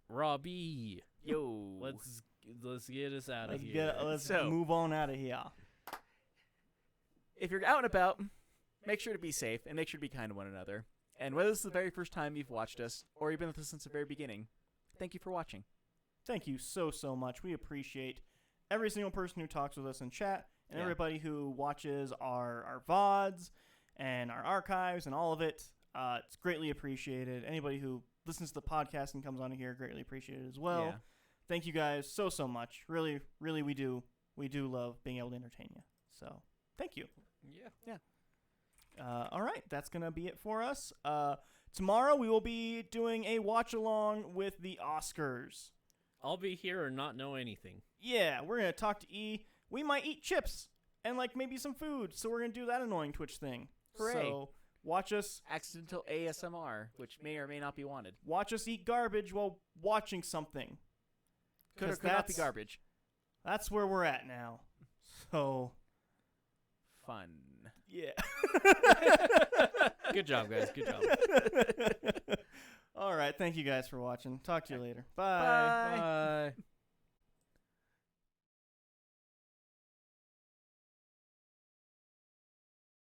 Robbie. Yo. Let's get us out of here. Let's move on out of here. If you're out and about, make sure to be safe and make sure to be kind to one another. And whether this is the very first time you've watched us or you've been with us since the very beginning, thank you for watching. Thank you so much. We appreciate every single person who talks with us in chat and everybody who watches our VODs and our archives and all of it. It's greatly appreciated. Anybody who listens to the podcast and comes on here, greatly appreciated as well. Yeah. Thank you guys so much. Really, really, we do love being able to entertain you. So, thank you. Yeah. All right, that's going to be it for us. Tomorrow we will be doing a watch-along with the Oscars. I'll be here or not know anything. Yeah, we're going to talk to E. We might eat chips and, like, maybe some food, so we're going to do that annoying Twitch thing. Hooray. So, watch us... Accidental ASMR, which may or may not be wanted. Watch us eat garbage while watching something. Could or could not be garbage. That's where we're at now. So... Fun. Yeah. Good job, guys. Good job. All right. Thank you guys for watching. Talk to you later. Bye. Bye.